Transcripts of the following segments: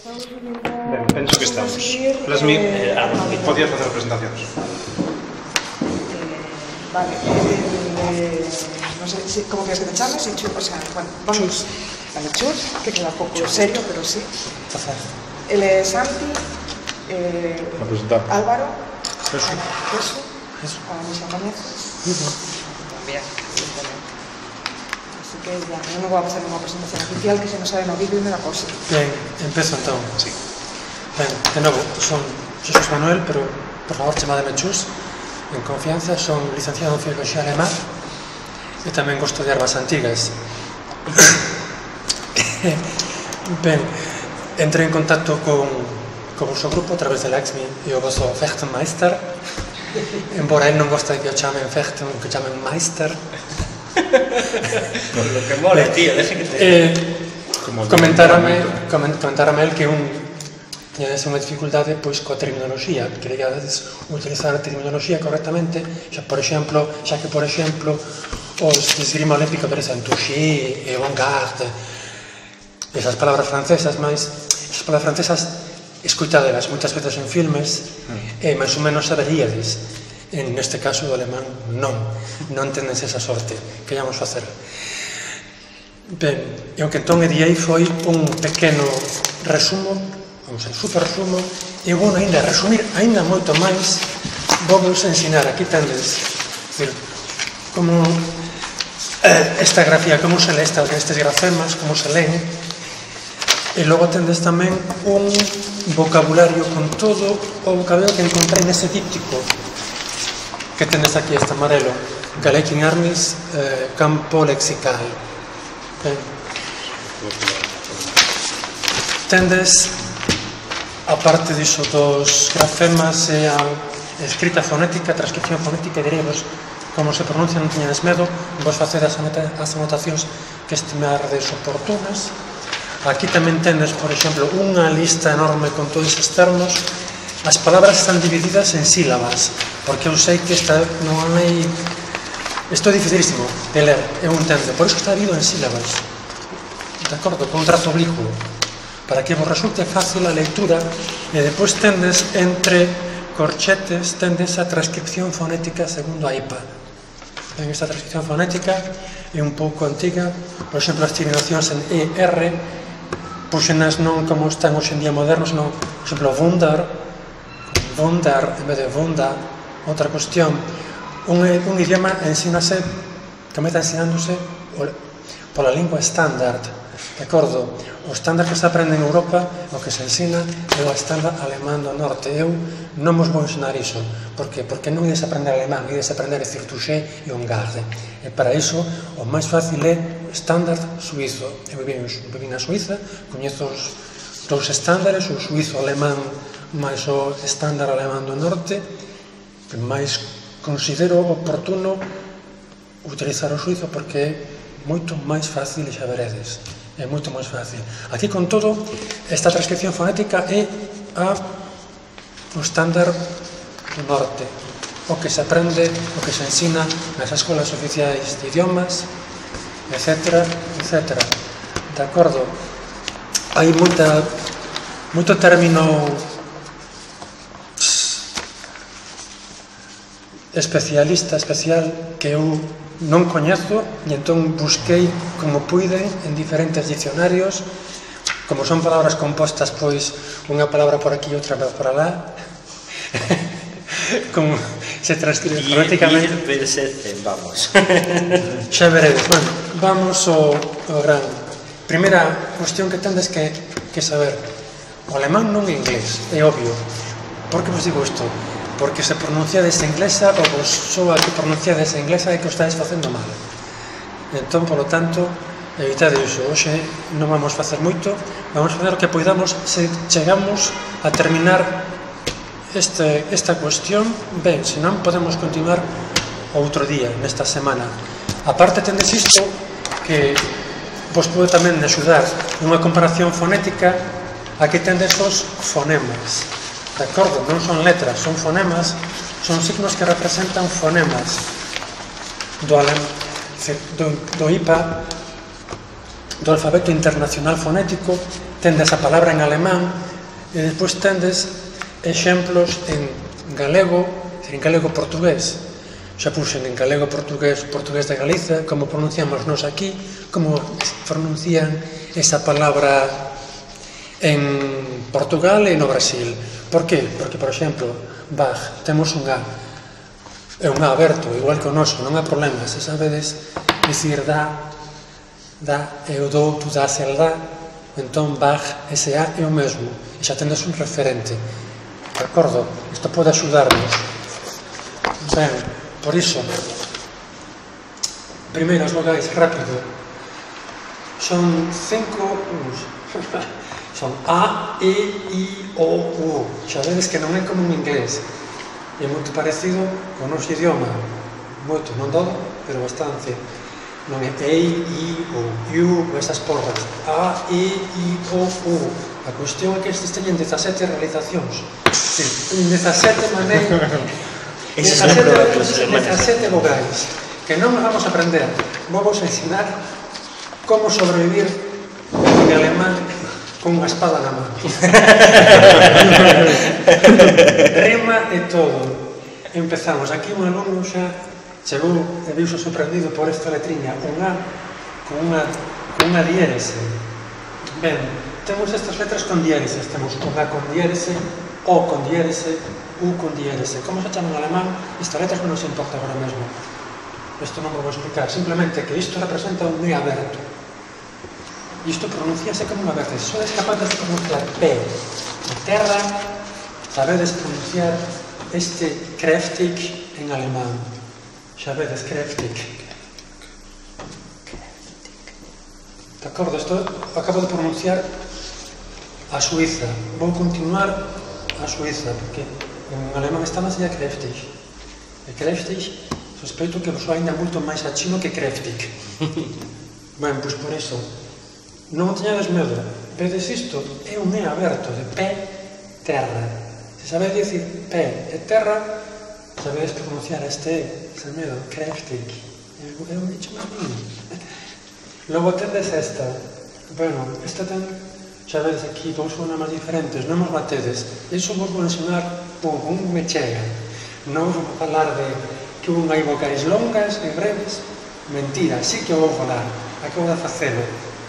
Ben, penso que estamos. Plasmi, podías facer presentacións. Vale, non sei se como queres que te chames, o sea, bueno, vamos. Vale, Chus, que queda pouco serio, pero sí. El é Santi, Álvaro, Jesús, a mí se coñeces. También. Así que ya, non vou a facer unha presentación oficial que se nos sabe no vídeo e me da cosa. Ben, empezo entón. Sí. Ben, de novo, son Jesús Manuel, pero por favor chamademe Chus, en confianza. Son licenciado en Filoloxía Alemá e tamén gosto de ervas antigas. Ben, entrei en contacto con o vosso grupo a través del Axmi e o vosso Fechtenmeister, embora el non gosta de que o chamen Fechten, que o chamen Meister. Lo que mole, tío, deje que te... Comentárame el que tiña unha dificultade pois coa terminoloxía, que queríades utilizar a terminoloxía correctamente, xa que por exemplo os de esgrima olímpica parecen touché e avant-garde, esas palabras francesas, escoitadelas moitas veces en filmes e máis ou menos saberíades. Neste caso do alemán non tendes esa sorte. Que íamos facer? Ben, e o que entón ediei foi un pequeno resumo, vamos a super resumo, e vou ainda resumir ainda moito máis. Vou vos ensinar, aquí tendes como esta grafía, como se lee estes grafemas, como se leen, e logo tendes tamén un vocabulario con todo o vocabulario que encontrei nese díptico que tendes aquí, este amarelo, Galechin Armis, campo lexical. Tendes, aparte diso dos grafemas e a escrita fonética, a transcripción fonética, diríamos como se pronuncia, non teñades medo, vos facer as anotacións que estimardes oportunas. Aquí tamén tendes, por exemplo, unha lista enorme con todos estes termos. As palabras están divididas en sílabas, porque eu sei que non hai... Isto é dificilísimo de ler, eu entendo. Por iso está dividido en sílabas, de acordo, con un trazo oblicuo, para que vos resulte fácil a leitura. E depois tendes, entre corchetes, tendes a transcripción fonética segundo a IPA. Esta transcripción fonética é un pouco antiga. Por exemplo, as terminacións en ER, puxenas non como están hoxe en día modernos, non, por exemplo, Wunder en vez de Wunda. Outra cuestión, un idioma ensínase, comeza ensinándose pola lingua estándar, de acordo? O estándar que se aprende en Europa, o que se ensina, é o estándar alemán do norte. Eu non vos vou ensinar iso. Por qué? Porque non ides aprender alemán, ides aprender a decir touché e avant-garde. E para iso, o máis fácil é o estándar suizo. Eu viví na Suiza, coñezo os dous estándares, o suizo alemán máis o estándar alemán do norte, máis considero oportuno utilizar o suizo porque é moito máis fácil, xa veredes, é moito máis fácil. Aquí, con todo, esta transcripción fonética é o estándar do norte, o que se aprende, o que se ensina nas escolas oficiais de idiomas, etc. De acordo? Hai moito término especial que eu non coñezo, e entón busquei como puiden en diferentes dicionarios. Como son palabras compostas, pois unha palabra por aquí e outra por alá, como se transcribe fonéticamente. Vamos. Xa veredes. Bueno, vamos ao gran. Primeira cuestión que tendes que saber: o alemán non é inglés, é obvio. Por que vos digo isto? Porque se pronunciades inglesa, ou vos soa que pronunciades inglesa, é que o estades facendo mal. Entón, polo tanto, evitade iso. Hoxe non vamos facer moito, vamos facer o que poidamos. Se chegamos a terminar esta cuestión, ben, senón podemos continuar outro día, nesta semana. Aparte, tendes isto que vos pode tamén axudar nunha comparación fonética. Aquí tendes os fonemas. De acordo, non son letras, son fonemas, son signos que representan fonemas do IPA do alfabeto internacional fonético, tendes a palabra en alemán e despois tendes exemplos en galego, en galego-portugués. Xa puxen en galego-portugués, portugués de Galiza, como pronunciamos nós aquí, como pronuncian esa palabra en Portugal e no Brasil. Por qué? Porque, por exemplo, Bach, temos un A, é un A aberto, igual que o noso, non há problema. Se sabedes dicir da, e o do, tu das el da, entón Bach, ese A é o mesmo, e xa tendes un referente. De acordo? Isto pode axudarnos. Ben, por iso, primeiro as vogais, rápido, son 5 U's. Son A, E, I, O, U. Xa vedes que non é como en inglés. É moito parecido con o noso idioma. Moito, non todo, pero bastante. Non é E, I, O, U, esas porras. A, E, I, O, U. A cuestión é que estes teñen 17 realizacións. Sí, 17 maneiras. 17 vogais. Que non nos vamos a aprender. Vamos a ensinar como sobrevivir en alemán con unha espada na mão. Rima e todo. Empezamos. Aquí un alumno xa chegou e viuse sorprendido por esta letriña, un A con unha diérese. Ben, temos estas letras con diéreses. Temos un A con diérese, O con diérese, U con diérese. Como se chama en alemán? Estas letras non nos importa agora mesmo. Isto non vou explicar. Simplemente que isto representa un E aberto. Isto pronunciase como unha veces. Sodes capaces de pronunciar P de terra, sabedes pronunciar este kräftig en alemán. Xa vedes, kräftig. De acordo, isto acabo de pronunciar a Suiza. Vou continuar a Suiza, porque en alemán está máis allá kräftig. E kräftig, sospeito que vos ainda moito máis a chino que kräftig. Ben, pois por iso, non teñades medo, vedes isto, é un E aberto de pé, terra. Se sabedes dicir pé e terra, sabedes pronunciar este E, sen medo, kräftig. É un dicho máis lindo. Logo tendes esta, bueno, esta ten, xa vedes aquí, dous fonemas diferentes, non os batedes. Iso vos vou ensinar un me chega. Non vos vou falar de que un hai vocais longas e breves. Mentira, sí que vou falar, acabo de facelo.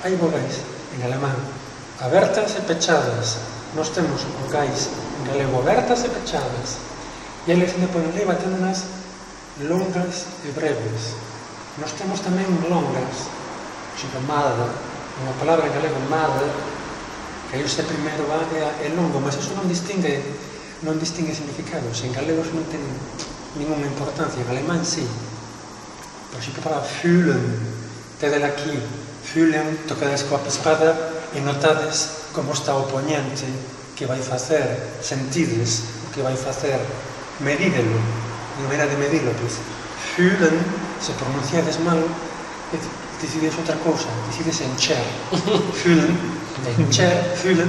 Hai vogais en alemán abertas e pechadas. Nós temos vogais en galego abertas e pechadas. E eles ainda por enriba tendenas longas e breves. Nós temos tamén longas, tipo mother, unha palabra en galego mother, que aí o primeiro é longo, mas iso non distingue significados. En galego non ten ninguna importancia, en alemán sí. Por exemplo, para fühlen, tedela aquí. Fühlen, tocades coa espada e notades como está o poñente que vai facer, sentides o que vai facer, medídelo, de maneira de medilo, pois fühlen, se pronunciades mal, decides outra cousa, decides encher. Fühlen, encher, fühlen,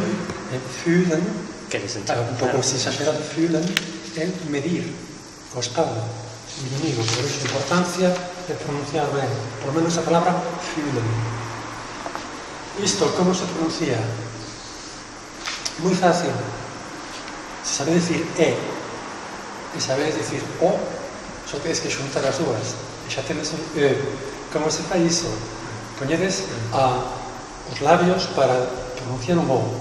fühlen, un pouco exagerado, fühlen, é medir coa espada, inimigo, por iso a importancia de pronunciar ben, por menos a palabra fühlen. Isto, como se pronuncia? Moi fácil. Se sabedes dicir E e sabedes dicir O, só tedes que xuntar as dúas e xa tedes un E. Como se fai iso? Poñedes os labios para pronunciar un O.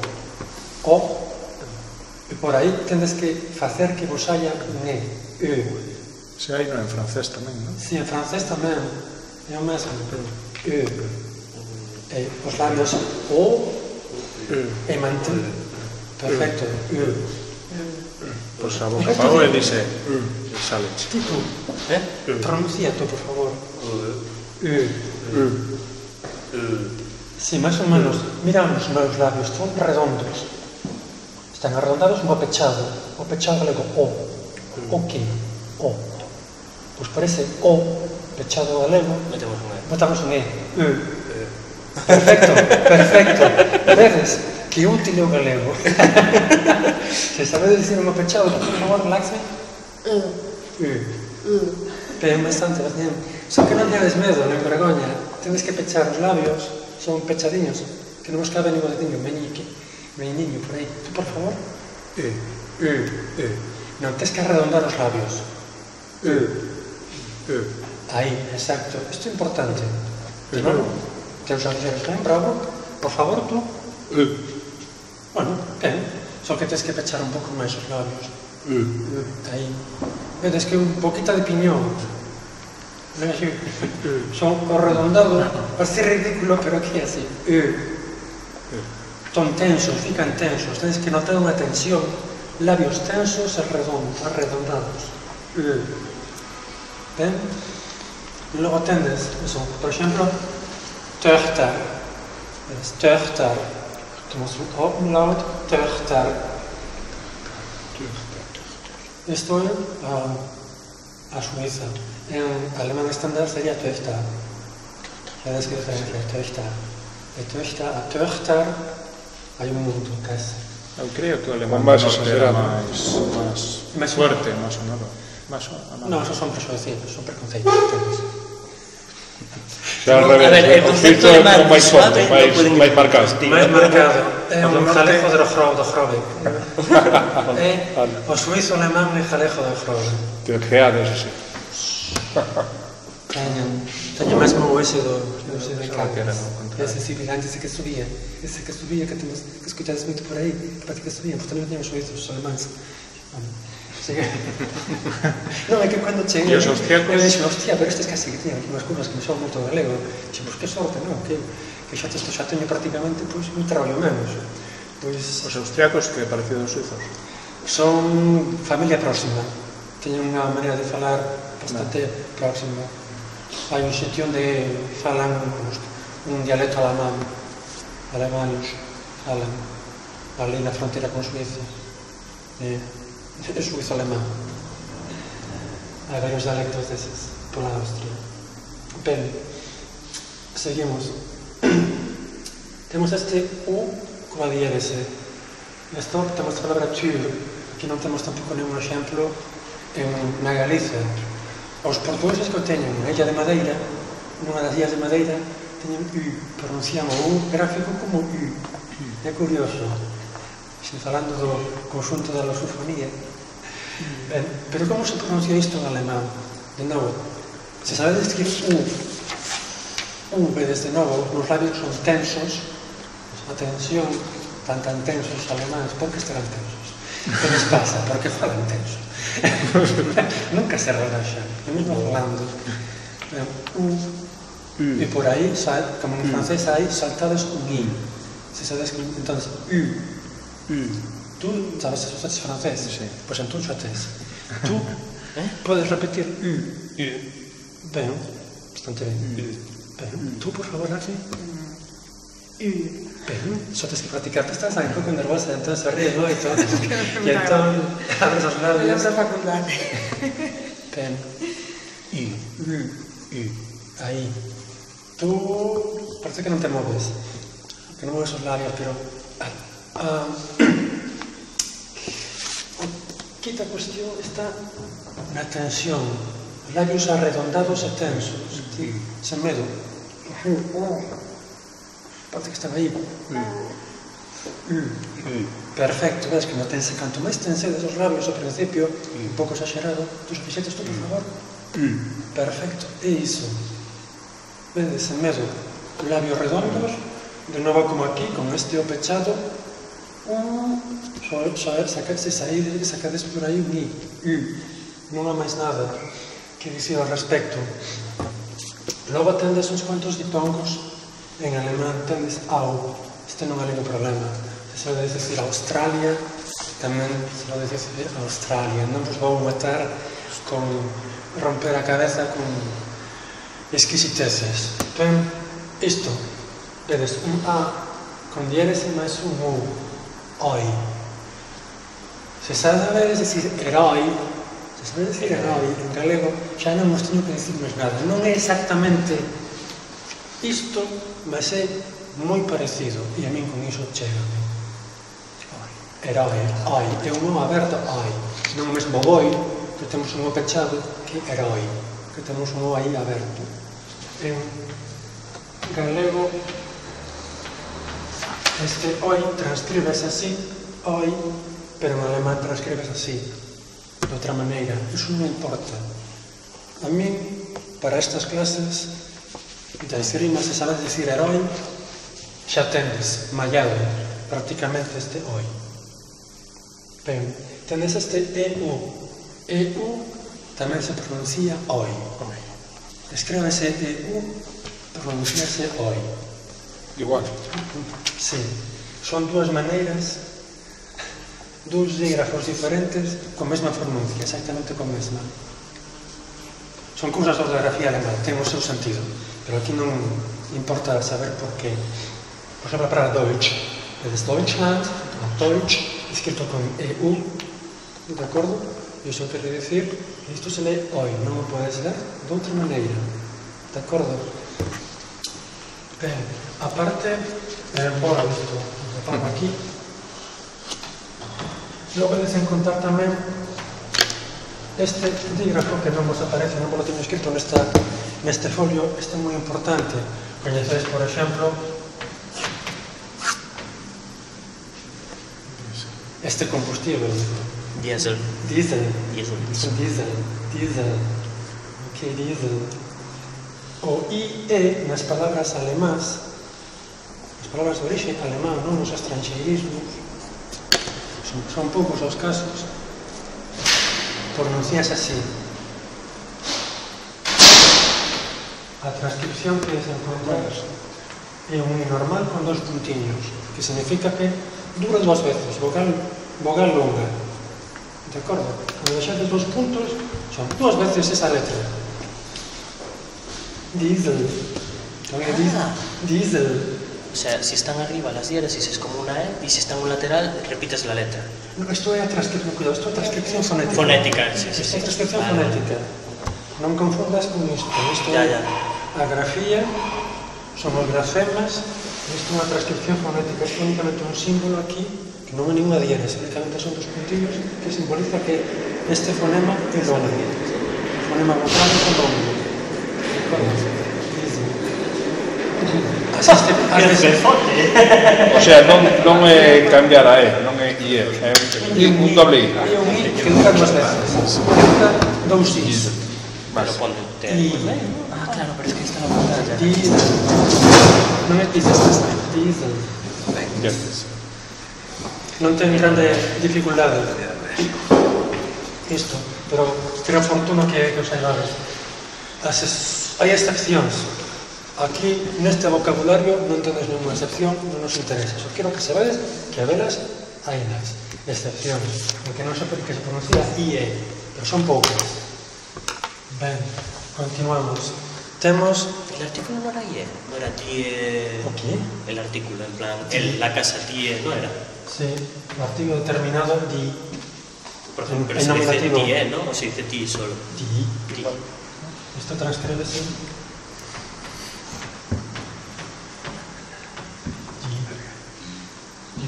O, e por aí tendes que facer que vos haya un E. E. Se hai no en francés tamén, non? Si, en francés tamén. É o mesmo. E. Os labios O e mantén. Perfecto. Pois a boca pago e dice sale. Tipo, pronuncia tú, por favor. Si, máis ou menos. Mira os meus labios, son redondos. Están arredondados un pechado. O pechado galego O. O que? O. Pois por ese O pechado galego botamos un E. Perfecto, perfecto. Vedes que útil é o galego. Se sabedes dicir un pechado, por favor, relaxe. Pero é bastante, só que non tedes medo, non vergoña. Tedes que pechar os labios son pechadiños, que non nos cabe ningún dediño, meñiño, por aí. Tú, por favor. Non, tens que arredondar os labios. Aí, exacto. Isto é importante. De novo, tens os labios ben, bravo. Por favor, tú. Bueno, ben. Só que tens que pechar un pouco máis os labios. Aí. Vedes que un poquita de piñón. Son o redondado, parece ridículo, pero aquí é así. Son tensos, fican tensos, tens que notar unha tensión, labios tensos e arredondados. Ben? E logo tendes, eso, por exemplo, töchter. Töchter. Tomamos un umlaut, töchter. Isto é a Suiza. En alemán estándar sería töchter. Sabes que diferencia? Töchter. De töchter a töchter hai un mundo, casi. Eu creo que o alemán máis era exagerado. máis fuerte, máis sonoro. Non, esos son prejuicios, son preconceitos. Xa al A ver, revés, el o concepto suizo é de mar como máis suave forte, non pueden máis marcado. Mais marcado. É un norte- jalejo do Hrobe. É o suizo alemán é jalejo do Hrobe. Te geades, así. Teño mesmo o ese do Pensaba que era o contrario. ese civilante, ese que subía, que temos que escuchades moito por aí, que parece que subían, pues tamén teñen os suizos, os alemáns. Non, é que cando cheguei, E os austriacos? eu dixen, hostia, pero estes casi que tiñan aquí unhas curvas que me son moito galego. Dixen, pois que sorte, non? Que xa teño prácticamente un traballo menos. Pois Os austriacos, que é parecido aos suizos. son familia próxima, teñen unha maneira de falar bastante próxima. Hai un sitio onde falan un dialecto alemán, alemanos falan ali na fronteira con Suiza, é suizo-alemán. Hai varios dialectos deses pola Austria. Ben, seguimos. Temos este U coa diérese. Isto temos a palabra tur. Aquí non temos tampouco nenhum exemplo na Galicia. Os portugueses que o teñen na Illa de Madeira, nunha das illas de Madeira, teñen U, pronuncian o U gráfico como U. É curioso. Estou falando do conxunto da lusofonía. Ben, pero como se pronuncia isto en alemán? De novo, se sabedes que U, vedes de novo, os labios son tensos, a tensión, tan tensos os alemáns, por que estarán tensos? Que les pasa? Por que falan tensos? Nunca se relaxan, é mesmo falando. E por aí, como en francés, hai saltados un I. Se sabes que, entonces, tú, sabes, se usaste francés? Sí. Pois entón xa tes. Tú podes repetir ben, bastante ben. Ben, tú, por favor, así. Ben, só tens que practicar. Te estás aí un pouco nervosa, entón se ríes moito. E entón abres os labios. Esa facultade. Ben, aí. Tú parece que non te moves. Que non moves os labios, pero aquí a cuestión está na tensión. Os labios arredondados e tensos, sen medo. Parece que están aí. Perfecto, ves que non tense canto máis tensedes os labios ao principio, un pouco exagerado. Tú se fixetes tú, por favor? Perfecto, é iso. Vedes, sen medo, labios redondos, de novo como aquí, con este o pechado. Sacades por aí un I. Non há máis nada que dicir ao respecto. Logo tendes uns cuantos dipongos en alemán, tendes au. Este non hai ningún problema. Se pode dicir Australia, tamén se pode dicir Australia. Non vos vou matar con romper a cabeza con exquisiteces. Ben, isto, vedes, un A con diérese máis un U. Oi. Se sabedes dicir heroi, en galego, xa non nos teño que dicir máis nada. Non é exactamente isto, mas é moi parecido, e a min con iso chega. Heroi, oi, é un O aberto, oi. Non mesmo boi, que temos un O pechado, que heroi, que temos un O aí aberto. En galego, Este hoy transcribes así, hoy, pero en alemán transcribes así, de otra manera. Eso no importa. A mí, para estas clases de esgrima, se sabe decir herói, xa tendes mallado prácticamente este hoy. Ben, tendes este EU. EU tamén se pronuncia hoy. Escríbese EU, pronunciase hoy. Igual. Sí, son dúas maneiras, dous dígrafos diferentes con mesma pronuncia, exactamente con mesma. Son cousas de ortografía alemán, ten o seu sentido, pero aquí non importa saber por qué. Por exemplo, para Deutsch, es Deutschland, Deutsch, escrito con EU, de acordo? E iso quere dicir que isto se lee hoy, non o podes ler de outra maneira, de acordo? Ben, aparte, embora isto, lo pongo aquí, logo de encontrar tamén este dígrafo que non vos aparece, non vos lo teño escrito neste folio, este é moi importante. Coñecedes, por exemplo, este combustible. Diesel. Diesel. Diesel. Diesel. Diesel. Ok, diesel. O IE nas palabras alemás, as palabras de orixe alemán, non os estranxeirismos, son poucos os casos, pronuncias así. A transcripción que se encontrar é un normal con dos puntiños, que significa que dura dúas veces, vogal longa. De acordo? Cando deixades dos puntos, son dúas veces esa letra. Diesel. Diesel. O sea, si están arriba las diéresis es como una E y si están en un lateral repites la letra. No, isto é a transcripción, cuidado, isto é a transcripción fonética. Fonética, sí, sí. Isto é a transcripción Vale. fonética. Non confundas con isto. Isto Ya, é ya. a grafía, son os grafemas, isto é unha transcripción fonética, é únicamente un símbolo aquí, que non é ninguna diéresis, únicamente son dos puntillos que simboliza que este fonema é longo. O fonema vocal é longo. O sea, non é cambiar a E, non é IE, é un doble I. Hai un I que dura dúas veces, dura dous Is. Pero ponte. Ah, claro, pero es que está en la pantalla. Diesel. Non é diesel, diesel. Non ten grande dificultade isto, pero creo oportuno que os saibades. Hai excepcións. Aquí, neste vocabulario, non tenes ninguna excepción, non nos interesa. Só quero que sabedes que a velas hai nas excepcións, porque non sei por que se pronuncia IE, pero son poucas. Ben, continuamos. Temos... El artículo no era IE, no era TIE... ¿O qué? El artículo, en plan, la casa TIE, ¿no era? Sí, o artigo determinado di... Por ejemplo, pero en se dice nominativo. TIE, ¿no? O se dice TIE solo. Di. TIE. Isto transcríbese...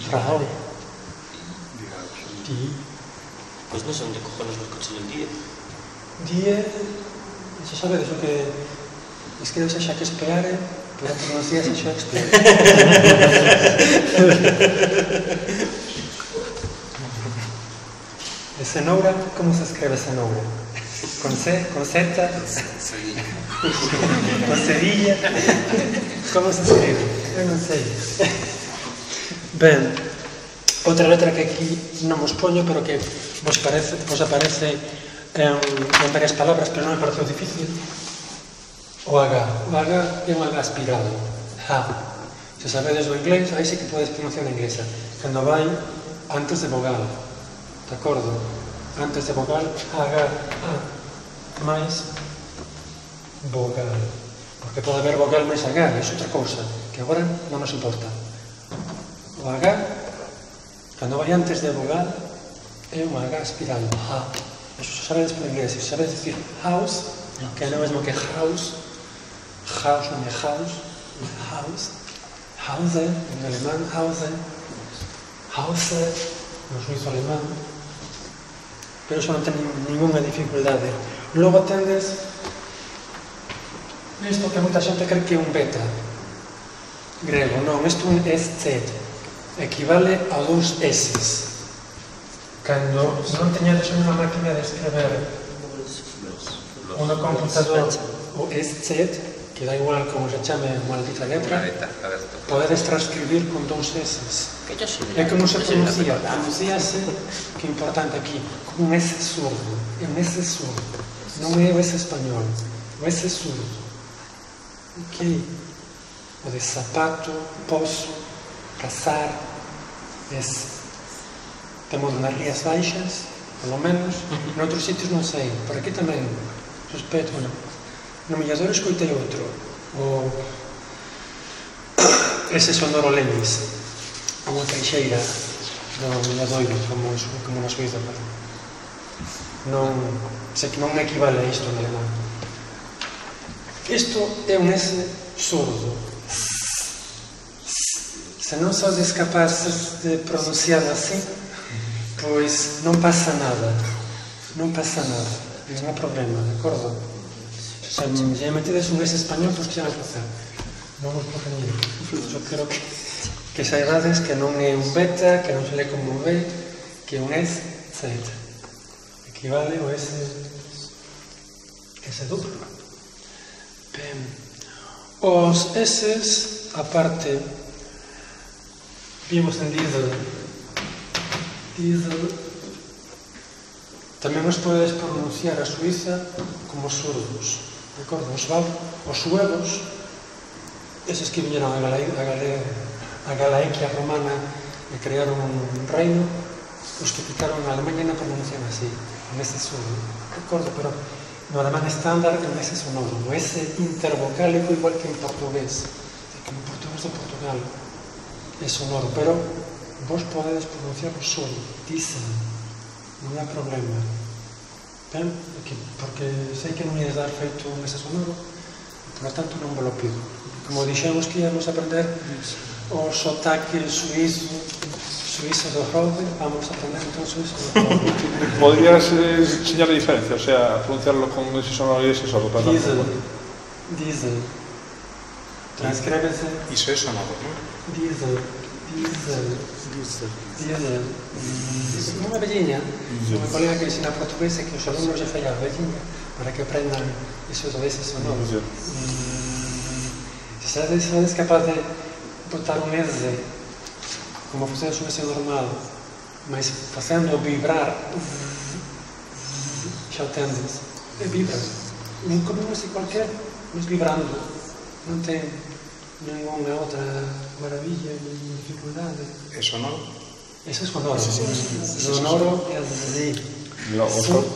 Frau. Die. Pues no sé dónde cojones los coches del TIE. Die. Se sabe de eso que escribes a Shakespeare, pero pronuncias a Shakespeare. Cenoura, ¿cómo se escribe cenoura? ¿Con C? ¿Con Z? ¿Con Sevilla? ¿Cómo se escribe? Eu non sei. Ben, outra letra que aquí non vos poño, pero que vos aparece en varias palabras, pero non me pareceu difícil. O H. O H é un H aspirado. H. Se sabedes o inglés, aí sí que podes pronunciar en inglesa. Cando vai antes de vogal. De acordo? Antes de vogal, H, A. Mais vogal. Porque pode haber vogal máis H, é outra cousa, que agora non nos importa. O H, cando vai antes de vogal, é un H aspirado. H. Eso se sabedes por inglés. Se sabedes decir house, que é o mesmo que house, house non é house, house, Hause, en alemán, Hause, Hause, no suizo alemán, pero eso non ten ninguna dificultade. Logo tendes isto que moita xente cree que é un beta grego, non, isto é un SZ, que equivale a 2 S's. Cando non teñades unha máquina de escrever unha computador o SZ, que dá igual como se chame a maldita letra, podedes transcribir con 2 S's. É como se pronuncia, pronunciase, que é importante aquí, con un S surdo, é un S surdo, non é o S español, o S surdo. Ok? O de zapato, pozo, cazar, S. Temos nas Rías Baixas, polo menos, noutros sitios non sei, por aquí tamén, sospeito, no Millador escoitei outro, o ese sonoro lemis, unha caixeira do Milladoiro, como na Suíza, pero non, sei que non equivale a isto en alemán. Isto é un S surdo. Se non sodes capaces de pronunciar así, pois non pasa nada, non pasa nada, non há problema, de acordo? Se lle metedes un S español, pois que van a facer? Non os porreñir. Eu creo que saibades que non é un beta, que non se lee como un B, que é un S, Z. Equivale ao S duplo. Ben, os S's, aparte, vimos en diesel, tamén os podedes pronunciar a Suiza como surdos, de acordo? Os suevos, eses que viñeron a Galaequia romana e crearon un reino, os que ficaron na Alemanha non pronuncian así, en ese surdo, de acordo? Pero no alemán estándar é un ese sonoro, no ese intervocálico igual que en portugués, que en portugués de Portugal é sonoro, pero vos podedes pronunciar o sol, dicen, non há problema. Ben? Porque sei que non ides dar feito un ese sonoro, por lo tanto non vos lo pido. Como dixemos que íamos aprender o sotaque suizo do Rode, vamos a aprender entón suizo do Rode. Podrías enseñar a diferencia, o sea, pronunciarlo con ese sonoro e ese sordo. Diesel. Transcríbese. Iso é sonoro, non? Diesel. Unha velliña, unha colega que ensina portugués e que os alumnos lle fai a velliña para que aprendan iso do ese sonoro. Se sodes capaz de botar un S como facedes un S normal, mas facendo vibrar, xa o tendes, e vibra, como un S cualquier, mas vibrando, non ten ninguna outra maravilla ni dificultade. É sonoro? Eso é sonoro. Sonoro é así.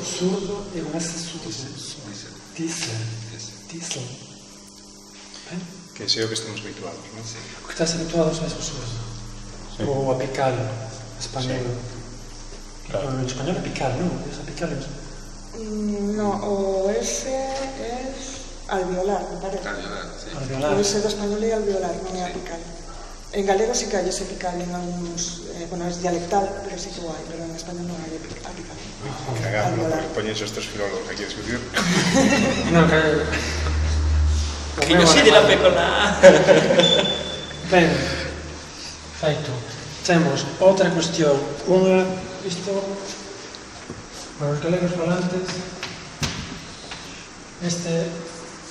Surdo é un S surdo. Diesel. Que é o que estamos habituados, non? O que estás habituados a eso surdo. O apical, español. En español apical, non? Es apical. No, o S es alveolar, me parece. Alveolar. O S do español é alveolar, non é apical. En galego sí que hai ese apical en algúns, bueno, es dialectal, pero sí que o hai, pero en español non hai apical. Cagando, porque poñes estes filólogos aquí a discutir. Non, que yo sí de la pecona. Ben, feito. Temos outra cuestión. Unha, isto, para os galegos falantes,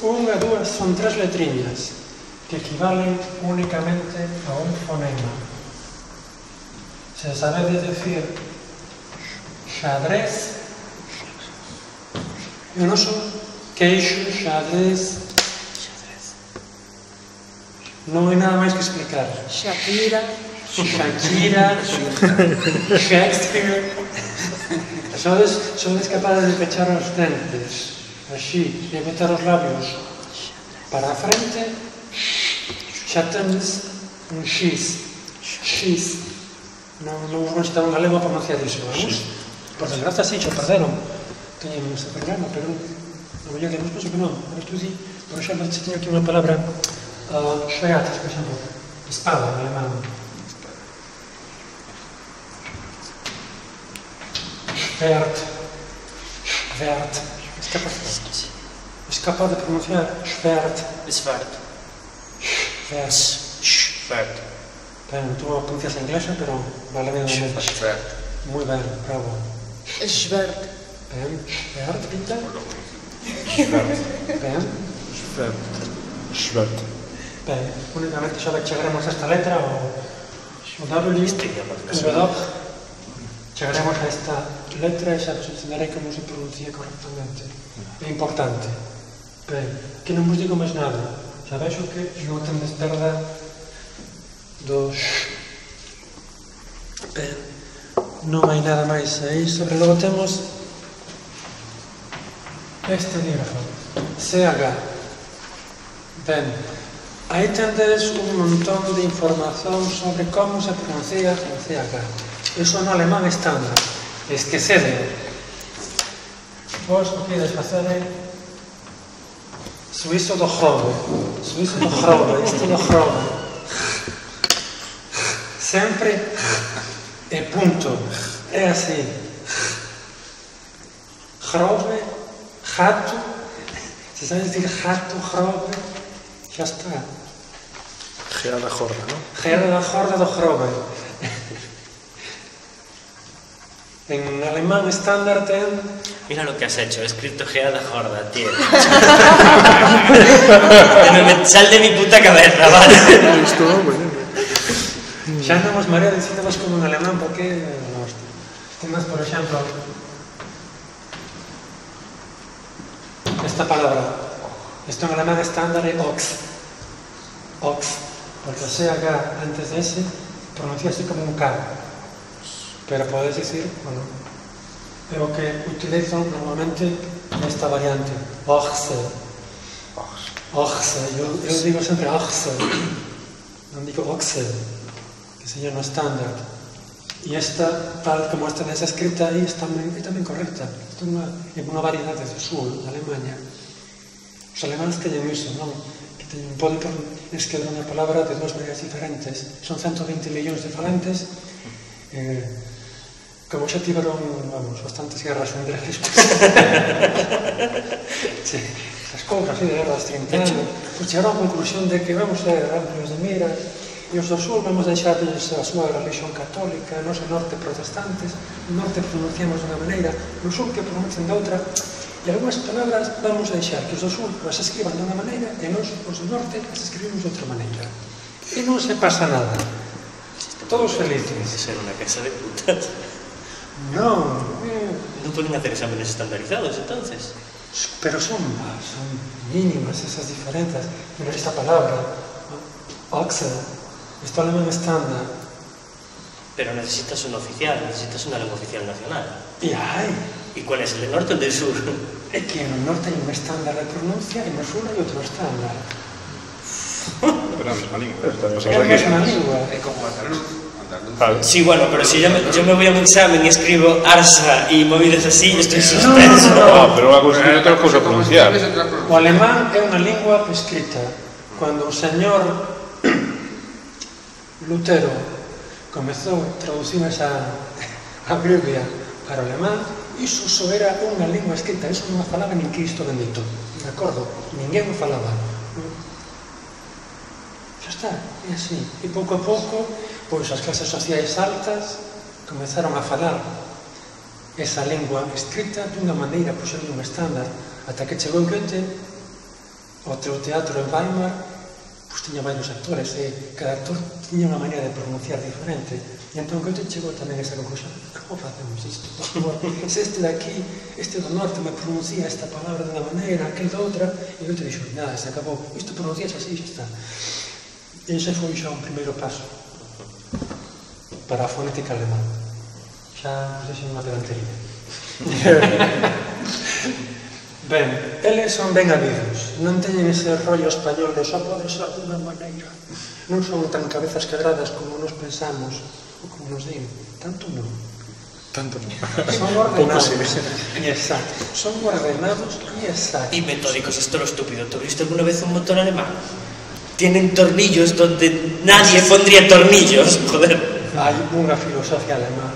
unha, dúas, son 3 letriñas que equivalen únicamente a un fonema. Se sabedes decir xadrez, e o noso queixo, xadrez, non hai nada máis que explicar. Shakira, Shakespeare. Sodes capazes de pechar os dentes así, e meter os labios para a frente, xa tendes un X. Non vos necesitar un galego para pronunciar iso, vamos? Por desgracia, sí, xa perderon. Teñen ese programa, pero a mellor que nos penso que non. Pero tú di, por exemplo, se teño aquí unha palabra Schwert, por exemplo, espada en alemán. Schwert. Es capaz de pronunciar Schwert. Svart. Schwert. Ben, tú pronuncias inglesa, pero vale bien. Muy bien, bravo. Schwert. Ben, Bert, bitte. Ben. Schwert. Ben, únicamente solo chegaremos a esta letra o W, chegaremos a esta letra e xa vos enseñarei como se pronuncia correctamente. É importante. Ben, que non vos digo máis nada. Xa vexo que non tendes perda dos... Ben, non hai nada máis aí sobre. Logo temos este libro, CH. Ben, aí tendes un montón de información sobre como se pronuncia o CH. Iso no alemán estándar. Esquecede. Vos o que ides facer é suizo do Grove. Suizo do Grove. Isto do Grove. Sempre e punto. É así. Grove, jato. Se sabes decir jato, Grove, xa está. Gea da Jorda, non? Gea da Jorda do Grove. En alemán estándar ten... Mira lo que has hecho, he escrito Gea da Jorda, tío. Sal de mi puta cabeza, vale. Isto, bueno. Xa non vos marea dicíndevos como en alemán, porque... Temas, por exemplo... Esta palabra. Isto en alemán estándar é ox. Ox. Porque o CH antes de ese pronunciase como un K. Pero podes dicir, bueno, é o que utilizo normalmente esta variante. Ochse. Ochse. Eu digo sempre ochse. Non digo oxe, que sería no estándar. E esta, tal como esta desa escrita aí, é tamén correcta. Isto é unha variedade do sul, da Alemanha. Os alemáns teñen iso, non? Que poden escrever unha palabra de dúas maneiras diferentes. Son 120 millóns de falantes. Como xa tiveron, vamos, bastantes guerras entre eles. Sí, esas cousas así de guerras 30 anos. Pois chegaron a conclusión de que vamos ser amplios de miras e os do sur vamos deixarles a súa religión católica, nos o norte protestantes, no norte pronunciamos de unha maneira, no sur que pronuncian de outra, e algunhas palabras vamos deixar que os do sur as escriban de unha maneira e nos, os do norte, as escribimos de outra maneira. E non se pasa nada. Todos felices. Ser unha casa de putas. Non. Non poden hacer exámenes estandarizados, entonces. Pero son mínimas esas diferencias. Mira esta palabra, oxe, isto alemán estándar. Pero necesitas un oficial, necesitas una lengua oficial nacional. E hai. ¿Y cuál es, el del norte o el del sur? É que no norte hai un estándar de pronuncia e no sur hai outro estándar. Pero é a mesma lingua. É a mesma lingua. É como andaluz. Sí, bueno, pero si yo me voy a un examen y escribo Arsa y movidas así, estoy suspenso. No, pero a conseguir outra cousa pronunciar. O alemán é unha lingua escrita. Cando o señor Lutero comezou a traducir a Biblia para o alemán, iso só era unha lingua escrita, iso non a falaba nin Cristo bendito, de acordo? Ninguén o falaba. Xa está, é así. E pouco a pouco, pois as clases sociais altas comezaron a falar esa lingua escrita dunha maneira, pois era un estándar, ata que chegou Goethe, o teu teatro en Weimar, pois tiña varios actores, e cada actor tiña unha maneira de pronunciar diferente, e entón Goethe chegou tamén a esa conclusión: como facemos isto? Por favor, se este daqui, este do norte me pronuncia esta palabra dunha maneira, aquel da outra, e Goethe dixo: nada, se acabou, isto pronuncias así, xa está. E ese foi xa un primeiro paso para a fonética alemán. Xa nos deixen unha pedantería. Ben, eles son ben habidos, non teñen ese rollo español de só pode ser dunha maneira. Non son tan cabezas quebradas como nos pensamos ou como nos din. Tanto non. Tanto non. Son ordenados. Exacto. Son ordenados e exactos. Y metódicos, esto es lo estúpido. ¿Tú viste alguna vez un motor alemán? Tienen tornillos donde nadie pondría tornillos, joder. Hai unha filosofía alemán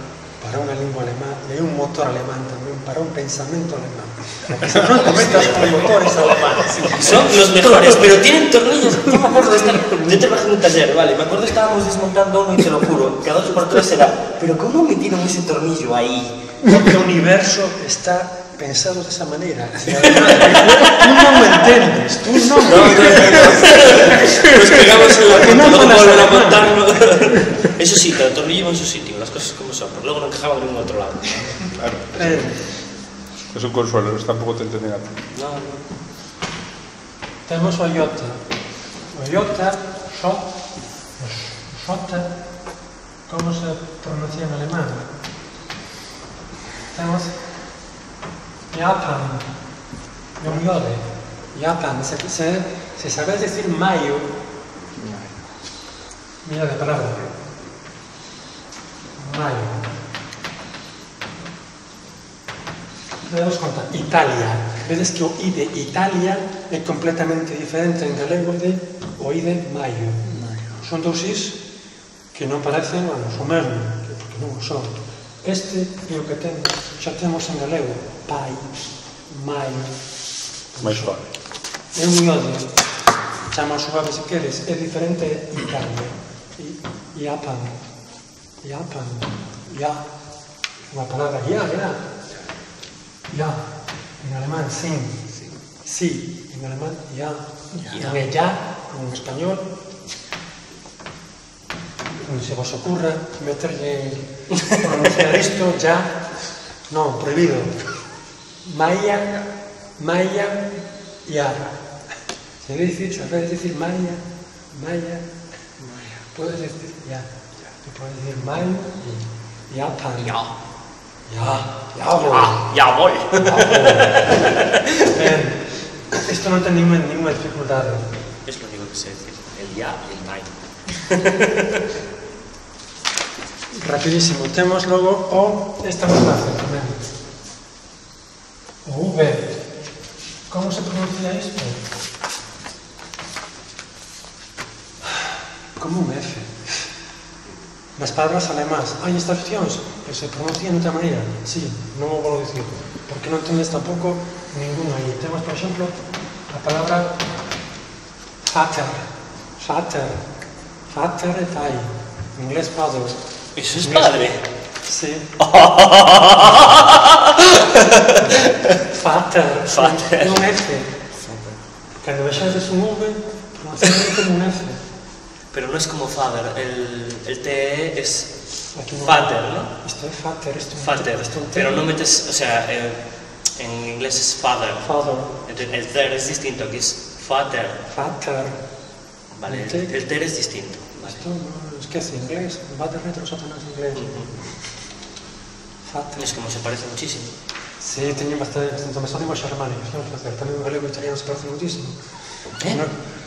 para unha lingua alemán e un motor alemán tamén, para un pensamento alemán. Se non te metas con motores alemanes. Son los mejores, pero tienen tornillos. Yo me acuerdo de estar... Yo trabajé en un taller, vale, me acuerdo que estábamos desmontando uno y te lo juro, cada 2 por 3 era, pero ¿cómo metieron ese tornillo ahí? Porque o universo está pensado de esa manera. Tú non me entendes, tú non me entendes. Nos pegamos en la punta, luego volver a montarlo. Eso sí, el tornillo en su sitio, las cosas como son, pero luego no encajaban en ningún otro lado. Claro. Es un consuelo, tampoco te entendí nada. No. Temos o iota. O iota, jota, como se pronuncia en alemán? Temos Japan, un iode. Japan, se sabes decir mayo, mira de palabra. Mayo. Damos conta, Italia. Vedes que o I de Italia é completamente diferente en galego de o I de maio. Son dous Is que non parecen, bueno, o mesmo, porque non o son. Este é o que temos, xa temos en galego, pai, maio. Mais suave. É un iode, chama suave se queres, é diferente de Italia. Japan, ya, unha palabra, ya. Ya, en alemán, sin. Sí, en alemán, ya. Non é ya, como en español. Se vos ocurra meterlle pronunciar isto, ya. Non, prohibido. Maya, ya. Se puede decir maya, puedes decir ya. Se puede decir mayo y Japan. Ya voy. Esto no tiene ninguna dificultad. Es lo único que sé decir, el ya y el mayo. Rapidísimo, temos logo o, esta máis fácil tamén. O V. Como se pronuncia isto? Como un F. Nas palabras alemás hai excepcións, pero se pronuncian de outra maneira. Sí, non o vou dicir, porque non tenes tampouco ningún aí. Temos, por exemplo, a palabra Vater é pai, en inglés father. ¿Eso es padre? Sí. Vater. Un F. Cando vexades un V, pronunciarlo como un F. Pero no es como father, el TE es father, ¿no? Esto es father, father, pero no metes, o sea, en inglés es father. El ter es distinto, aquí es father. Vale, el ter es distinto. Vale. Esto no es que es inglés, va de retro Satanás inglés. Father. Es como se parece muchísimo. Sí, teñen bastante, me son lingüas xermánicas, non facer. Tamén o galego e o italiano se parecen muchísimo.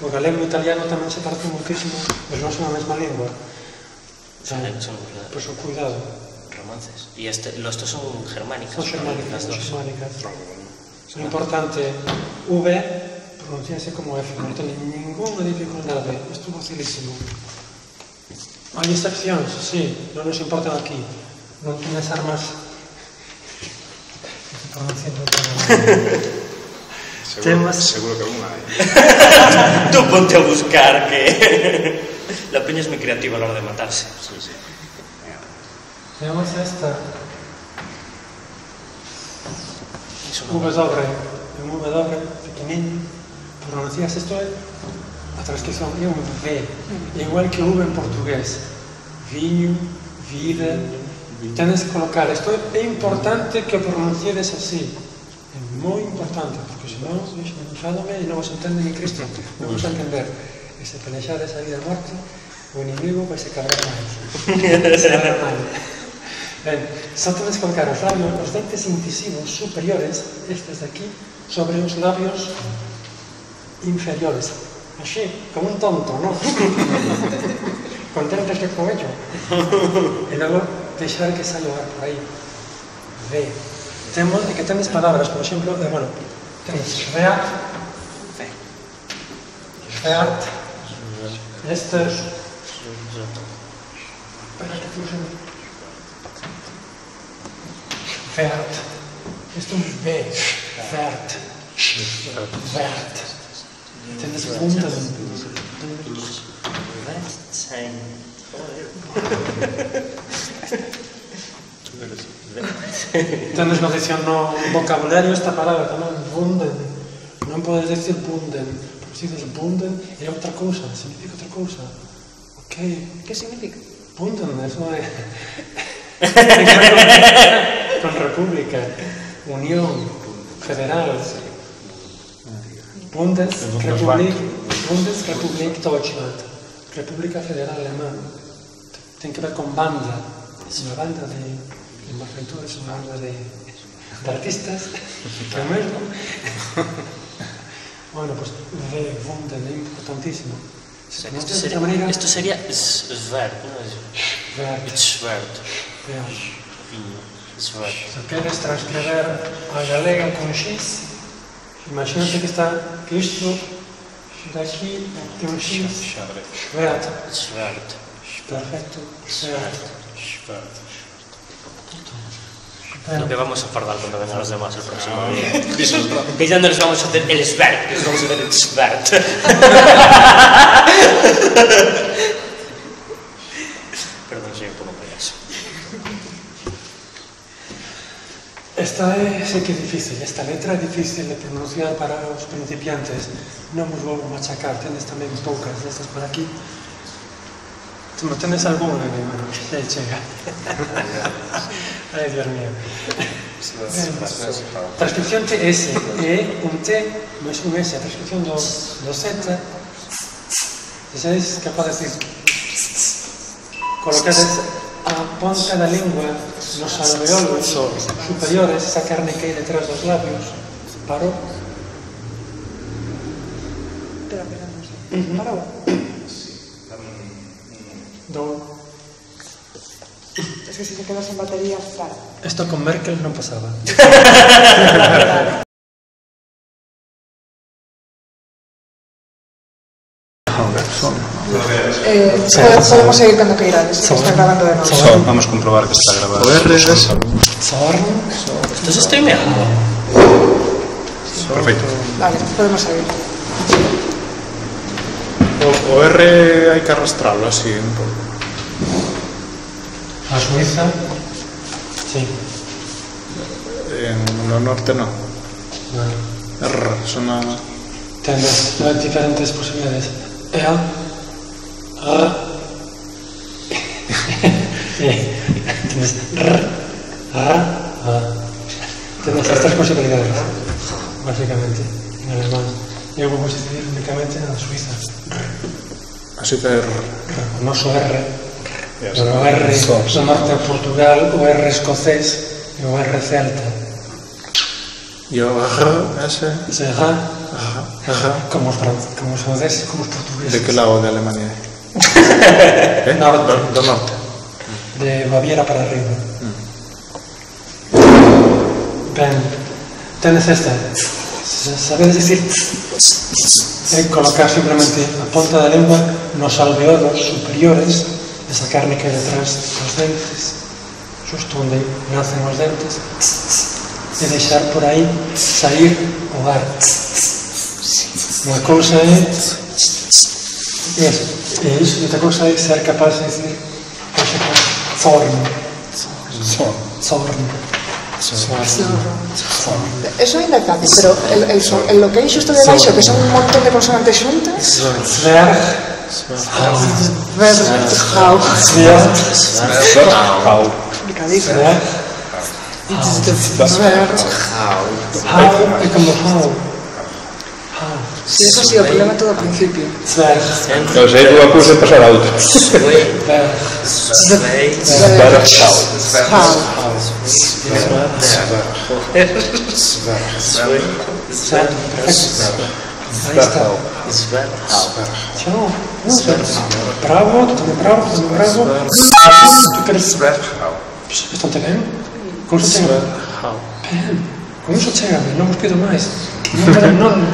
O galego e o italiano tamén se parecen muchísimo, pero non son a mesma lingua. Son pues cuidado. Romances. Y estos son germánicas. Son germánicas, las dos. Son importante. V pronunciase como F, non ten ninguna dificultade. Isto é facilísimo. Hai excepcións, sí, non nos importan aquí. Non tienes armas pronunciando Seguro que alguna hay. Tú ponte a buscar, que la peña es muy creativa a la hora de matarse. Sí. Tenemos esta Un W pequeñín, pronuncias esto, a transcripción é un V, igual que V en portugués. Viño, vida. Tienes que colocar, isto é importante que o pronunciedes así. É moi importante, porque senón, enfádome e non vos entende ni Cristo, non vos entender. E se pelexades a vida e morte, o inimigo vai se cabrar máis. Se cabrar máis. Ben, só tenes que colocar os labios, os dentes incisivos superiores, estes de aquí, sobre os labios inferiores. Así, como un tonto, non? Con dentes de coello. E logo, deixar que saia o ar por aí. Ve. Temos que tenes palabras, por exemplo, bueno, tenes reat, este, espera que fusen, Vert. Esto es B. Vert. Vert. ¿Entiendes? Wunden. Entonces no dicen no vocabulario esta palabra también, Wunden. No puedes decir Wunden, porque si dices Wunden es otra cosa, significa otra cosa. Ok. ¿Qué significa? Wunden, eso es con república, unión, federal. Bundesrepublik Deutschland, República Federal Alemana. Tiene que ver con banda, es una banda de Marventura, es una banda de artistas, que mismo. Bueno, pues Wunden es importantísimo. Esto sería Svert, ¿no? Svert. Si quieres transcribir a galega con X, imagínate que está esto de aquí y un X. Svert. Perfecto. Svert. Lo que vamos a fardar cuando vengan los demás el próximo día. Que ya no les vamos a hacer el Svert, les vamos a hacer el Svert. Perdón, soy un poco payaso. Esta sí que es difícil, esta letra es difícil de pronunciar para los principiantes. No me voy a machacar, tienes también pocas de estas por aquí. ¿Tú no tienes alguna? Ahí llega. Ay, Dios mío. Transcripción TS, un T no es un S, transcripción dos Z. Si sois capaz de decir, colocades a ponta da lengua nos alveolos superiores, esa carne que hay detrás de los labios, paró. Espera, no sé. Paró. Es que si se queda sin batería, claro. Esto con Merkel no pasaba. Podemos seguir cuando queráis, que está grabando de nuevo. Vamos a comprobar que está grabado. ¿Esto se streameando? Perfecto. Vale, podemos seguir. O R hay que arrastrarlo así un poco. A Suiza, sí. En lo norte no. R suena... Tienes diferentes posibilidades. Tienes Tienes estas posibilidades, básicamente, en alemán. Yo puedo decidir únicamente en Suiza. Así que R. Famoso R. Pero R del norte de Portugal, o R escocés, o R celta. Yo R, S. Será como francés, como portugués. ¿De qué lado de Alemania? Norte. Del norte. De Baviera para arriba. Ven, tienes esta. ¿Sabes decir? Colocar simplemente a punta de la lengua los alveolos superiores, esa carne que hay detrás de los dentes, justo donde nacen los dentes, y dejar por ahí salir o ar. Una cosa es eso, y otra cosa es ser capaz de decir zorn. Eso é fácil, pero lo que hai xusto de baixo, que son un montón de consonantes xuntas. Complicadísimo. É como how. Si eso ha sido el problema todo al principio. Pero si hay una cosa de pasar a otra. Bravo, tú también bravo. ¿Tú quieres? ¿Bastante bien? ¿Cómo se llama? Con iso chegame, non vos pido máis.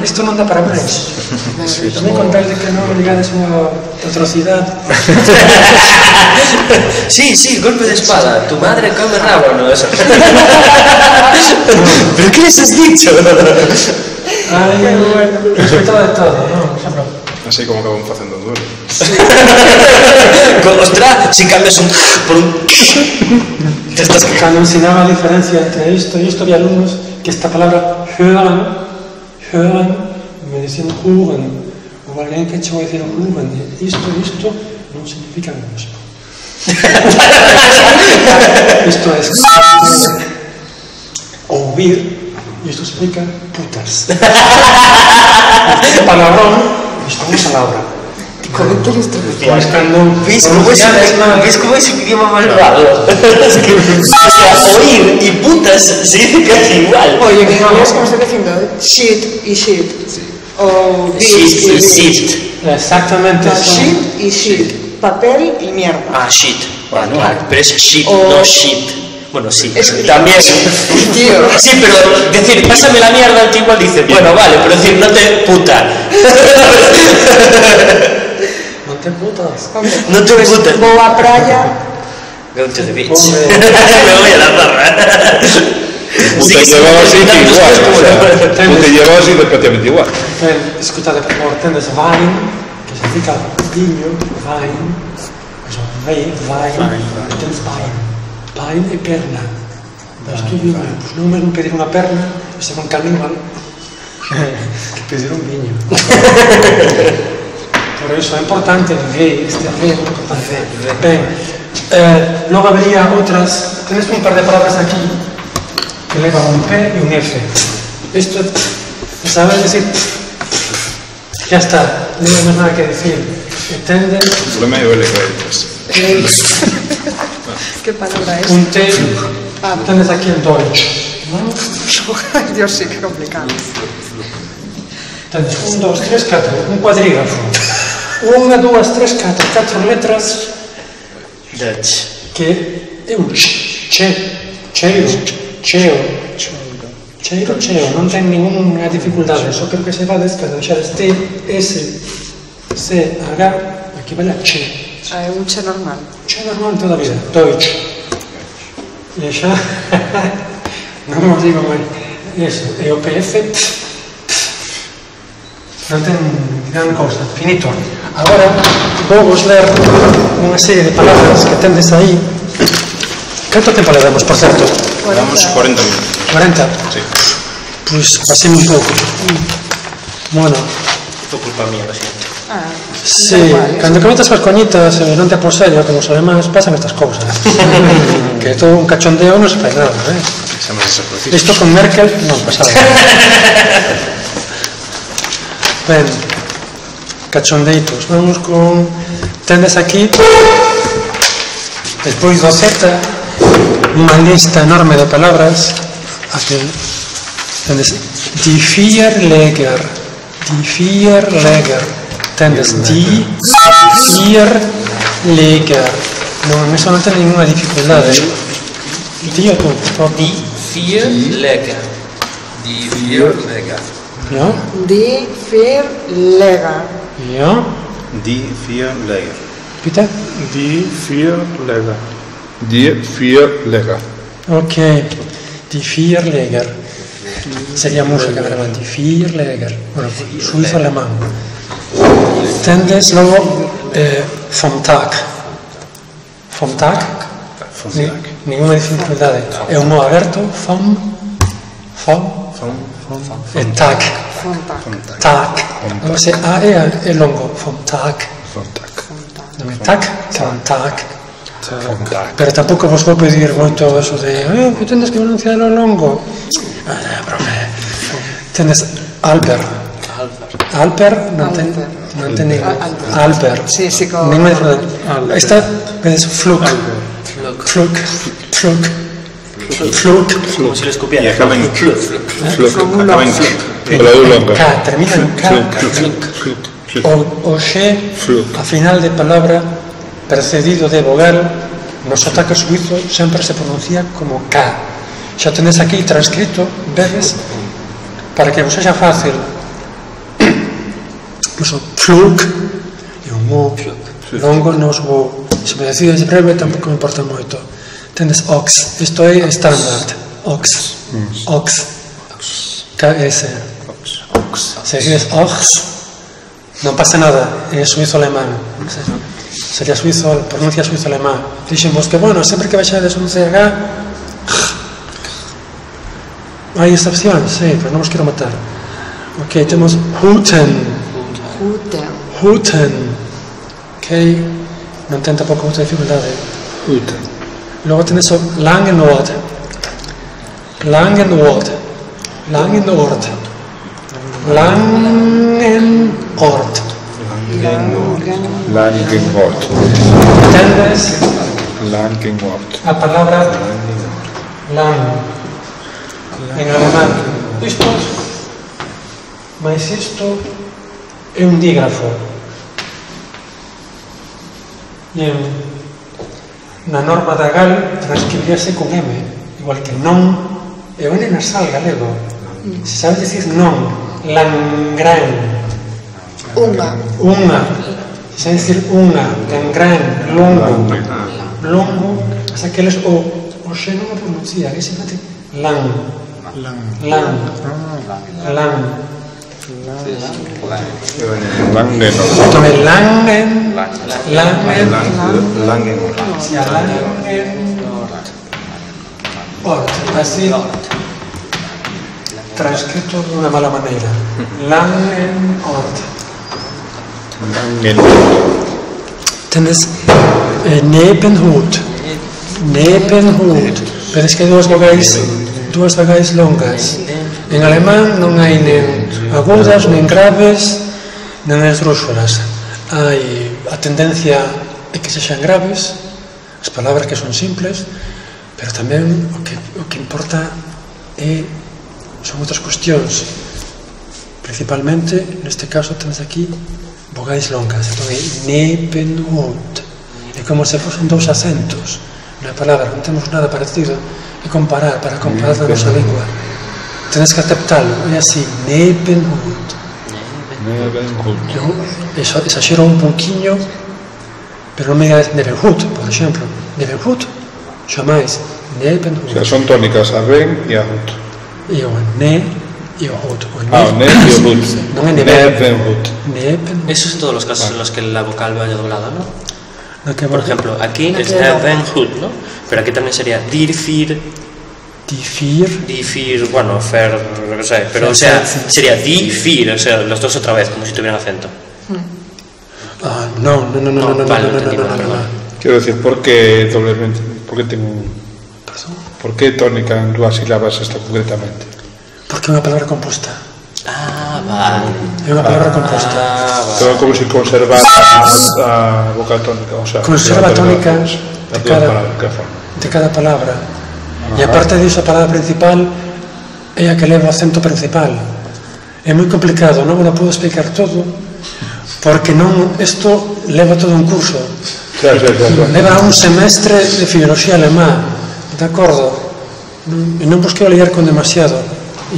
Isto non dá para máis. Tamén contar de que non ligades unha atrocidade. Sí, golpe de espada. Tu madre come rábanos. ¿Pero qué les has dicho? Ai, respecto de todo, non? Así como que vamos facendo un duelo. Ostras, si cambias un por un... Te estás... Cando ensinaba a diferencia entre isto e isto, había alumnos que esta palabra hören, me decían jugen, ou alguén que chegou a decir jugen, isto non significa o mesmo. Isto é ouvir, e isto explica putas. Este palabrón, isto é unha palabra. ¿Ves cómo es un idioma más raro? Es que, o sea, oír y putas se dice casi igual. Oye, en inglés, como estoy diciendo, shit y shit. O Shit y shit. Exactamente. Shit y shit. Papel y mierda. Ah, shit. Bueno, pero es shit, no shit. Bueno, sí, también. Tío. Sí, pero decir, pásame la mierda, el tío igual dice, bueno, vale, pero decir, no te puta. Non te putas. No te putas. Vou á praia. Go to the beach. Me voy a la barra. Puta llevaba así igual, o sea, puta llevaba así prácticamente igual. Escutade, por favor, tendes Wein, que significa viño, Wein, vin, tens Wein e perna. Isto é viño, pois non mesmo pedir unha perna, ser un caníbal, que pedir un viño. Por iso é importante este arreglo. Ben, logo habría outras, tenes un par de palabras aquí que levan un P e un F. Isto, sabes decir, ya está, non hai máis nada que decir. Entende? El problema é o L que hai detrás. ¿Qué palabra es? Un T, tendes aquí en Deutsch, non? Ay, Dios, sí, qué complicado. Tendes 1, 2, 3, 4, un cuadrígrafo. 1, 2, 3, 4 letras Dutch. que é un cheiro, non ten ninguna dificultade, só que se vades cando xades T, S, C, H, aquí vai a che. É un che normal. Che normal toda a vida, Deutsch. E xa, non vos digo máis. Eso, e o PF, non ten gran cousa, finito. Agora, vou vos ler unha serie de palabras que tendes aí. Canto tempo le damos, por certo? Damos 40 minutos. 40? Sí. Pois pasemos un pouco. Bueno, Fue culpa mía, lo siento. sí, cando comentas as coñitas e non te apos serio, como os alemás, pasan estas cousas. Que todo un cachondeo non se fai nada, eh? Pasamos esa cosita. Isto con Merkel non pasaba. Ben, cachondeitos, vamos con... Tendes aquí, despois do Z, unha lista enorme de palabras. Aquí, tendes die Vierleger, tendes die Vierleger. Non, eso non ten ninguna dificultade. Tío, tú, por favor. Die Vierleger. Die Vierleger. ¿No? Die Vierleger. ¿No? Die Vierleger. Peter? Die Vierleger. Die Vierleger. Ok. Die Vierleger. Sería música, ¿verdad? Die Vierleger. Bueno, suizo alemán. Tendes logo vom Tag. Vom Tag? Ninguna dificultade. É un mo aberto. Vom e Tag. Tag. O sea, A é longo. Vom Tag. Non é Tag, vom Tag. Pero tampouco vos vou pedir moito eso de que tendes que pronunciar o longo. Tendes Albert. Non ten ningún. Albert. Sí, sí, como... Ninguna dificultade. Esta vedes Flug. Como si lo escupiera. Y acaba en Flug. Acaba en Flug. K, termina en K. O X, a final de palabra, precedido de vogal, no sotaque suizo sempre se pronuncia como K. xa tenes aquí transcrito, vedes, para que vos sexa fácil. Uso flug e un mo longo, non os vou, se me decides breve tampouco me importa moito. Tendes ox, isto é standard, ox, KS. Se decides ox, non pasa nada, é suizo-alemán, sería suizo, pronuncia suizo-alemán. Dixemos que, bueno, sempre que baixades un CH, hai excepcións, sí, pero non os quero matar. Ok, temos Huten. Ok, non ten tampouco moita dificultade. Huten. Logo tenes o Langenort. Langenort. Entendes a palabra lang en alemán. Isto é un dígrafo. E na norma da GAL transcribíase con M, igual que non é un nasal galego. Se sabes dicir non, langran, unha, se sabes dicir unha, langran, longo, hasta que eles o xe non o pronuncia, que se mete lang. Entón é Langenort, así transcrito dunha mala maneira. Langenort. Tendes Nebenhut. Vedes que hai dúas vogais longas. En alemán non hai nen agudas, nen graves, nen esdrúxulas. Hai a tendencia é que sexan graves, as palabras que son simples, pero tamén o que importa son outras cuestións. Principalmente, neste caso, tens aquí vogais longas. Entón, é Nebenhut. É como se fosen dous acentos na palabra, non temos nada parecido. É comparar, para comparar a nosa lingua. Tens que aceptalo, é así, Nebenhut. Exagero un pouquiño, pero non me digas Nebenhut, por exemplo. Nebenhut, xamais. Nebenhut. O sea, son tónicas a ben e a hut. E o ne e o hut. O ne e o hut. Non é Nebenhut. Esos son todos los casos en los que la vocal vaya doblada, ¿no? Por ejemplo, aquí es Nebenhut, ¿no? Pero aquí también sería Difir, bueno, fer, no sé, pero o sea, sería Difir, o sea, los dos otra vez, como si tuvieran acento. No. Quiero decir, ¿por qué doblemente? ¿Por qué tengo ¿Por qué tónica en dúas sílabas esta concretamente? Porque é unha palabra composta. Vale. É unha palabra composta. Pero como se conserva a vocal tónica, o sea, conserva a tónica de cada palabra. E aparte disso, a palabra principal é a que leva o acento principal. É moi complicado, non me lo podo explicar todo, porque non, isto leva todo un curso. Leva un semestre de filoloxía alemá, de acordo? E non vos quero liar con demasiado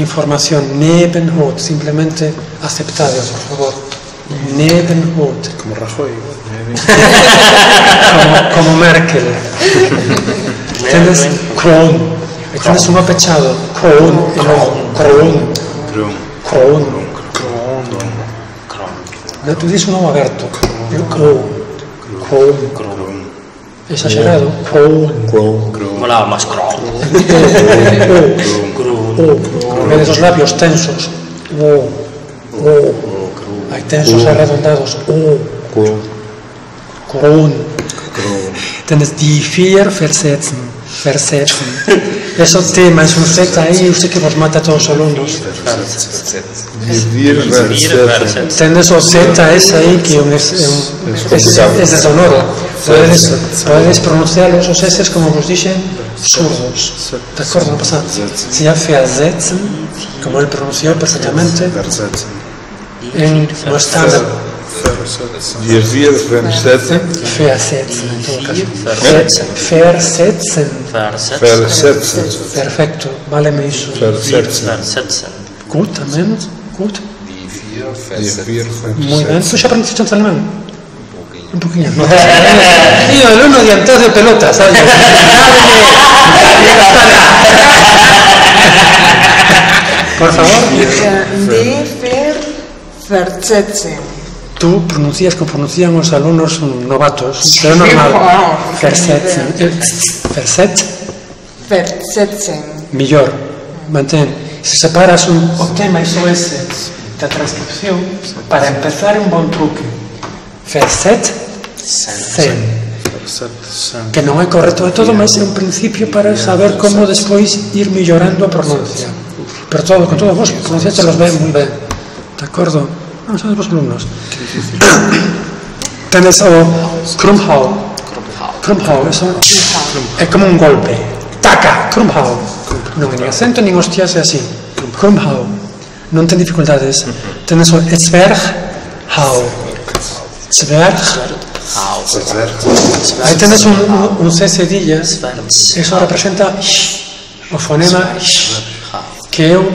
información. Nebenhut, simplemente aceptade, por favor. Nebenhut. Como Rajoy. Como Merkel. Tendes Kron. E tendes un apechado. Kron. E logo Kron. Tú dices un ojo aberto. Kron. Exagerado. Molaba más Kron. En vez de los labios tensos. Hay tensos arredondados. Kron. Tenés die vier versetzen. Eso tema es un Z ahí, usted que vos mata a todos los alumnos. Tenés o Z ese ahí que es de sonoro. Podedes pronunciar esos S como vos dicen zurdos. De acuerdo, no pasa. Si ya versetzen, como él pronunció perfectamente, en no estándar Die vier versetzen. Versetzen, en todo caso. Versetzen. Perfecto, váleme iso. Versetzen. Gut, tamén, gut. Die vier Muy ben. versetzen. Tú xa aprendiste en alemán? Un poquillo. No. Tío, el uno diantado de pelota, ¿sabes? Por favor. Die versetzen. Tú pronuncias como pronuncian os alumnos novatos, pero é normal. Versetzen. Versetzen. Millor. Mantén. Se separas o tema iso ese da transcripción para empezar un bon truque. Versetzen. Que non é correcto de todo, mas é un principio para saber como despois ir millorando a pronuncia. Pero todo, con todo vos pronunciaste los ben moi ben. De acordo? Non son vos alumnos. Tenes o Krumhau. Krumhau, eso é como un golpe. Taca, Krumhau. Non é nin acento, nin hostias, é así. Krumhau. Non ten dificultades. Tenes o Zwerchhau. Zwerchhau. Aí tenes un C cedilla. Eso representa o fonema que eu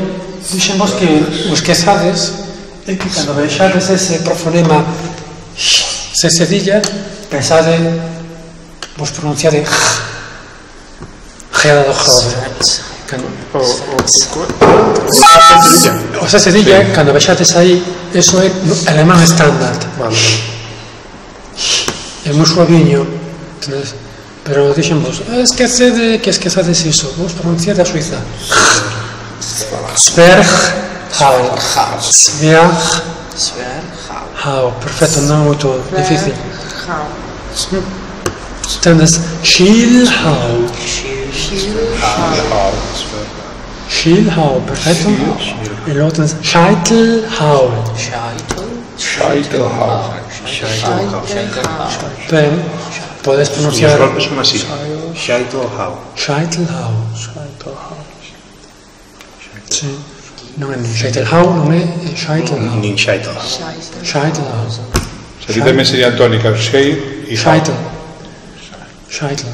dixen vos que o esquezades e que cando vexades ese profonema C cedilla pensade vos pronunciade Geada do jove. O C cedilla, cando vexades aí, eso é alemán estándar. É moi suaviño, pero dixen vos, esquecede que esquezades iso, vos pronunciade a suiza. Zwerchhau. Zwerchhau. Perfecto, non é moito difícil. Tendes Schielhau. Schielhau, perfecto. E logo tendes Scheitelhau. Ben, podes pronunciar. Os golpes son así. Scheitelhau. Scheitelhau. Sí. Non é nin Scheitelhau, non é Scheitelhau. Nin Scheitel. Scheitelhau. Aquí tamén sería tónica, Schei e Scheitel. Scheitel.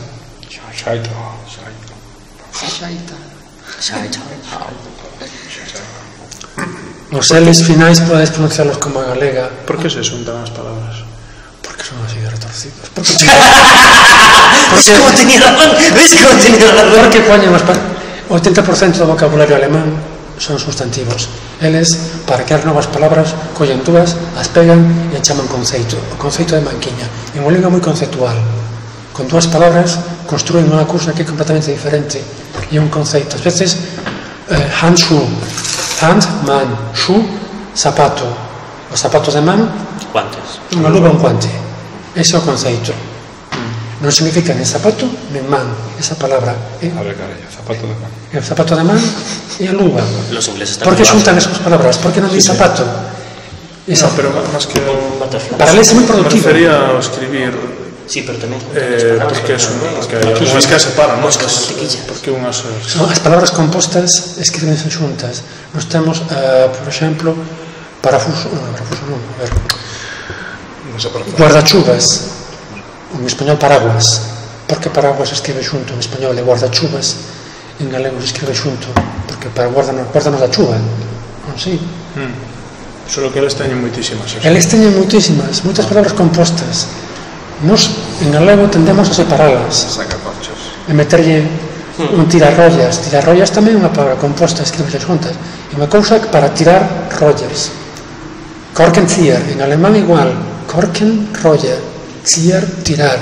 Scheitel. Os L's finais podes pronunciarlos como a galega. Por que se xuntan as palabras? Porque son así de retorcidos. ¿Ves cómo tenía razón? Porque poñen as palabras. O 80% do vocabulario alemán son sustantivos. Eles, para crear novas palabras, collen dúas, as pegan e chaman conceito. O conceito de manquiña. En unha lingua moi conceptual. Con dúas palabras construen unha cousa que é completamente diferente. E un conceito. Ás veces, handschuh. Hand, man. Schuh, zapato. O zapato de man, Guantes. unha luva, un guante. Ese é o conceito. Non significa nin zapato, nin man. Esa palabra é A ver, carallo, zapato de man. o zapato de man e a luva. Los ingleses Por que también. xuntan esas palabras? Por que non di zapato? Esa, No, pero más que... para eles é moi Me productivo. refería a escribir... Sí, pero también. porque eso, ¿no? Porque hai algunhas que se separan, ¿no? mantequilla. Porque unhas... Son as palabras compostas escribense xuntas. Nos temos, por exemplo, parafuso non, a ver, guardachuvas, en español paraguas. Por que paraguas escribe xunto en español e guardachuvas en galego se escribe xunto? Porque para guardanos da chuva, non sei. Solo que eles teñen moitísimas. Eles teñen moitísimas, moitas palabras compostas. Nos, en galego, tendemos a separalas e meterlle un tirarrollas. Tirarrollas tamén é unha palabra composta, escribes xuntas. É unha cousa para tirar rollas. Korkenzieher, en alemán igual. Korkenrolle, zier, tirar.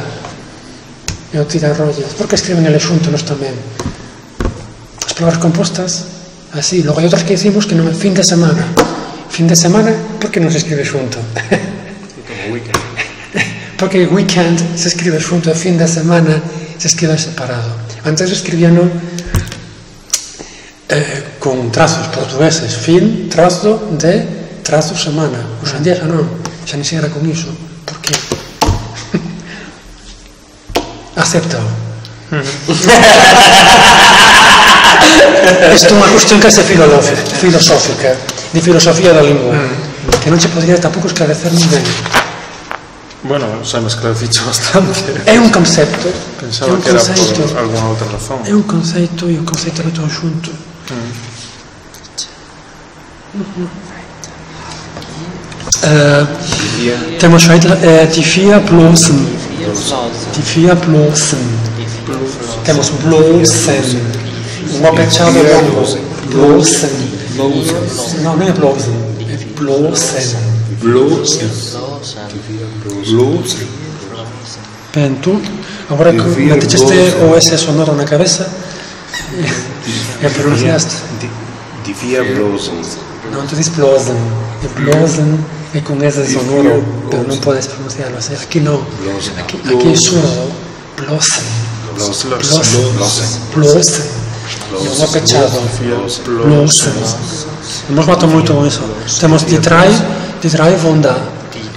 E o tirarrollas. Por que escriben eles xuntos nos tamén? As palabras compostas, así. Logo hai outras que dicimos que non é fin de semana. Fin de semana, por que non se escribe xunto? Como weekend. Porque weekend se escribe xunto e fin de semana se escribe separado. Antes escribíano con trazos portugueses. Fin, trazo, de, trazo, semana. Os en día xa non, xa ni se era con iso. Por que? Aceptao. Isto é unha cuestión case filosófica, de filosofía da lingua. que non se podría tampouco esclarecer ninguén. Bueno, xa me esclarecicho bastante. É un concepto. Pensaba que era por alguna outra razón. É un conceito e un conceito de todo xunto. Temos feito die vier Blosen. Die vier Blosen. Temos Blosen. Un pechado longo. Blosen. Non é Blosen. É Blosen. Ben, tú, agora que metecheste o S sonoro na cabeza e pronunciaste. Die vier Blosen. Non, tú dices Blosen. E Blosen é con S sonoro, pero non podes pronunciarlo así. Aquí non. Aquí é surdo. Blosen. Blosen. E un pechado. Blosen. Hemos matado moito con iso. Temos die drei Wunder. Die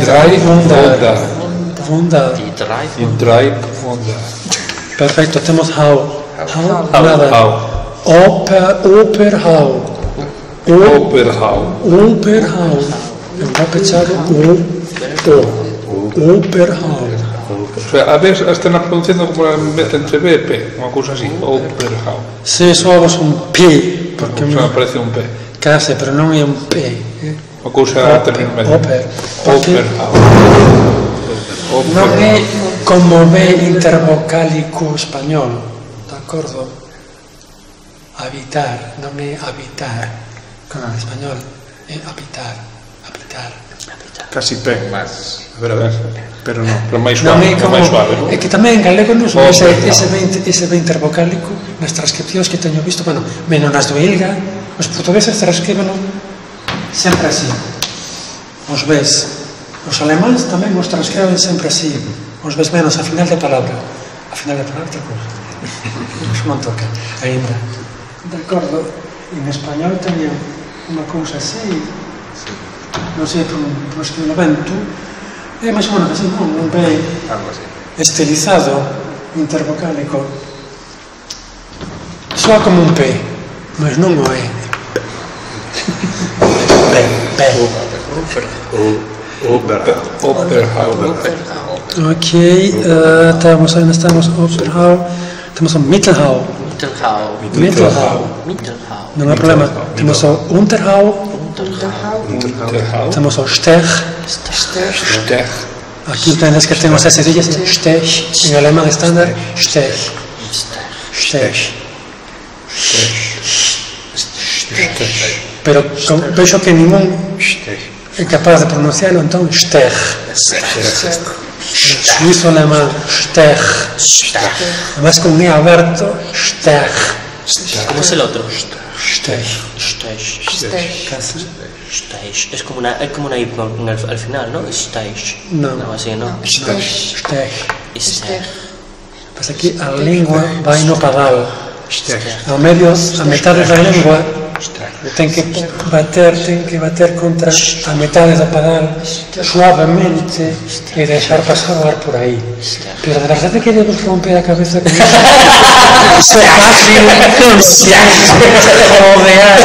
drei Wunder. Wunder. Die drei Wunder. Perfecto, temos Hau. Nada. Operhau. Operhau. É un pechado. Operhau. O sea, a veces están pronunciando como entre B e P, unha cousa así, Operhau. Sí, soamos un P, porque me parece un P. Case, pero non é un P. Unha cousa a término medio. Operhau. Non é como B intervocálico español, de acordo? Habitar, non é habitar, como en español, é habitar. Casi P. A ver, pero non, pero máis suave, É que tamén en galego non son ese B intervocálico nas transcripcións que teño visto, bueno, menos nas do Ilga, os portugueses transcriben sempre así. Os ves, os alemáns tamén os transcriben sempre así, os ves menos a final de palabra. A final de palabra outra cousa. Iso non toca, ainda. De acordo, en español teñen unha cousa así, non sei proscribirlo ben, tú, é máis ou menos así, non? Un B estilizado, intervocálico. Soa como un P, mas non o é. P. Operhau. Ok, estamos Operhau, temos o Mittelhau. Non hai problema. Temos o Unterhau. Temos o Stech. Aquí entendes que temos as cedillas Stech, en alemán estándar Stech. Pero vexo que ningún é capaz de pronunciarlo, entón Stech. Suizo alemán Stech. Además con un E aberto Stech. ¿Cómo es el otro? Stech. Es como una I al final, ¿no? Stech. No. Algo así, ¿no? Stech. Pues aquí a lingua vai no padal. Ao medio, a metade da lingua ten que bater contra a metade do padal suavemente e deixar pasar o ar por aí. Pero de verdade que debemos romper a cabeza con iso. Iso é fácil, rodear,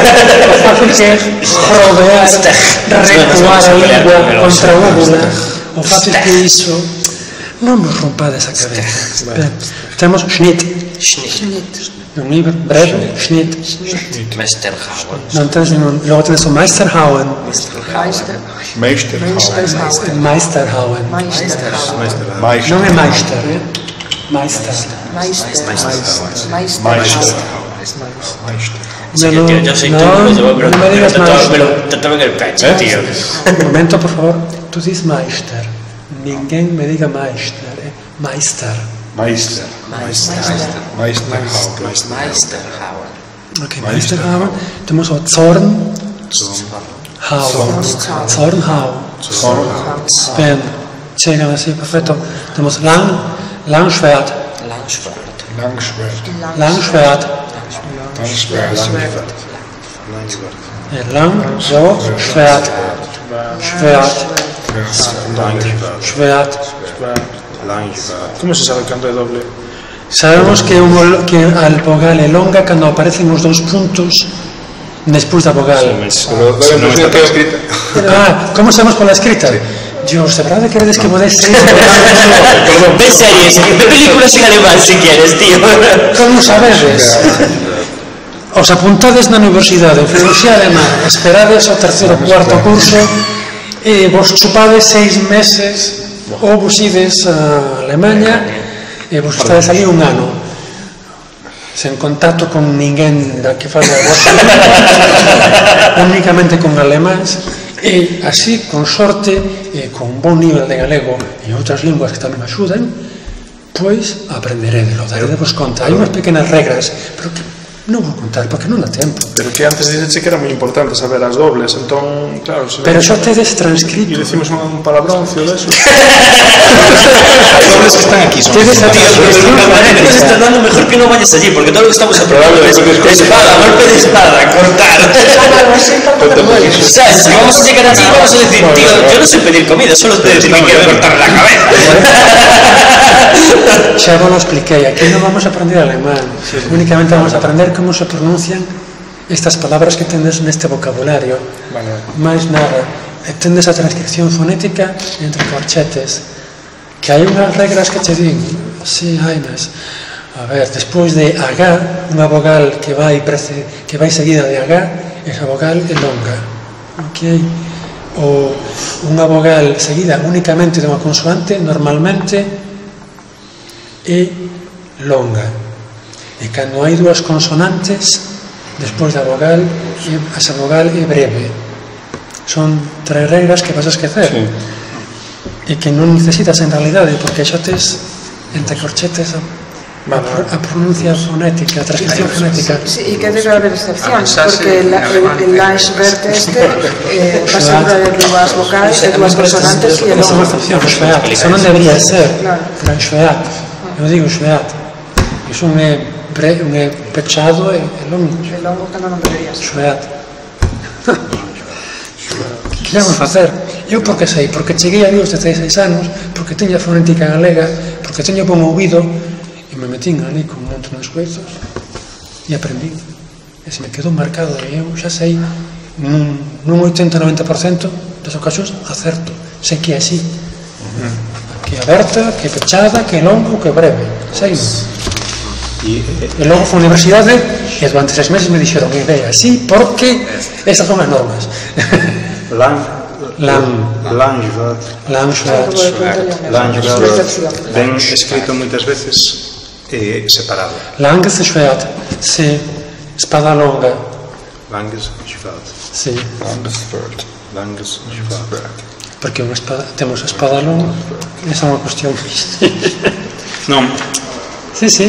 recuar a lingua contra a úvula. O fácil que iso non nos rompades a cabeza. Temos Schnitt. Un libro breve, Schnitt. Meisterhauen. Non tens ningún. Logo tens o Meisterhauen. Meisterhauen. Non é Meister, Meister. Yo soy tú, pero non me digas Meister. te tomen el pecho, tío. Un momento, por favor. Tú dices Meister. Ninguén me diga Meister, Meister. Meisterhauen. Ok, Meisterhauen. Temos o Zornhauen. Ben, chegan así, perfecto. Temos Langschwert. Schwert. Como se sabe cando é doble? Sabemos que a vogal é longa cando aparecen os dous puntos despois da vogal. Pero da la impresión que escrita. Como sabemos pola escrita? Dios, de verdade queredes que podes ser? Ve series, ve películas en alemán si quieres, tío. Como sabedes? Os apuntades na universidade en filoloxía alemán, esperades o terceiro ou cuarto curso e vos chupades 6 meses ou vos ides a Alemanha e vos estades ali un ano sen contacto con ninguén da que fala únicamente con alemáns e así, con sorte e con un bon nivel de galego e outras linguas que tamén axuden, pois aprenderedelo, daredevos conta. Hai unhas pequenas regras, pero que non vou contar porque non dá tempo. Pero que antes dixeche que era moi importante saber as dobles, entón, claro, se pero xa tedes transcrito. E decimos un palabroncio de eso. As dobles que están aquí son Tedes a transcripción Nos estás dando mejor que no vayas allí, porque todo lo que estamos aprobando es espada, golpe de espada, cortar. ¿Sabes? Si vamos a llegar allí, vamos a decir, tío, yo no sé pedir comida, solo te decir que quiero cortar la cabeza. Xa vos lo expliquei, aquí non vamos a aprender alemán, únicamente vamos a aprender como se pronuncian estas palabras que tendes neste vocabulario. Máis nada, tendes a transcripción fonética entre corchetes, que hai unhas regras que che din, si, hainas. A ver, despois de H, unha vogal que vai seguida de H, esa vogal é longa, ok? Ou unha vogal seguida únicamente de unha consoante, normalmente é longa. E cando hai dúas consonantes despois da vogal, esa vogal é breve. Son 3 regras que vas a esquecer e que non necesitas en realidade, porque xa tes entre corchetes a pronuncia fonética, a transcripción fonética. Sí, y que debe haber excepción, porque el Lange-Wert va segura de dúas vocales, de dúas consonantes e el Esa é unha excepción, o Schweat. Eso non debería ser, pero en Schweat. Eu digo Schweat. Iso é pechado e longo. El longo que non debería ser. Schweat. Que vamos facer? Eu porque sei, porque cheguei a Dios de 16 anos, porque teño a fonética galega, porque teño bon ouvido, e me metín ali con un montón de escoizos e aprendí. E se me quedou marcado, e eu xa sei, nun 80-90% das ocasións acerto. Sei que é así. Que é aberta, que é pechada, que é longo, que é breve. Sei. E logo foi a universidade e durante 6 meses me dixeron que é así porque estas son as normas. Lange-Wert ben escrito moitas veces separado. Lange-Schwert, sí, espada longa. Lange-Schwert. Sí. Lange-Schwert. Porque temos a espada longa, esa é unha cuestión. Non. Sí, sí.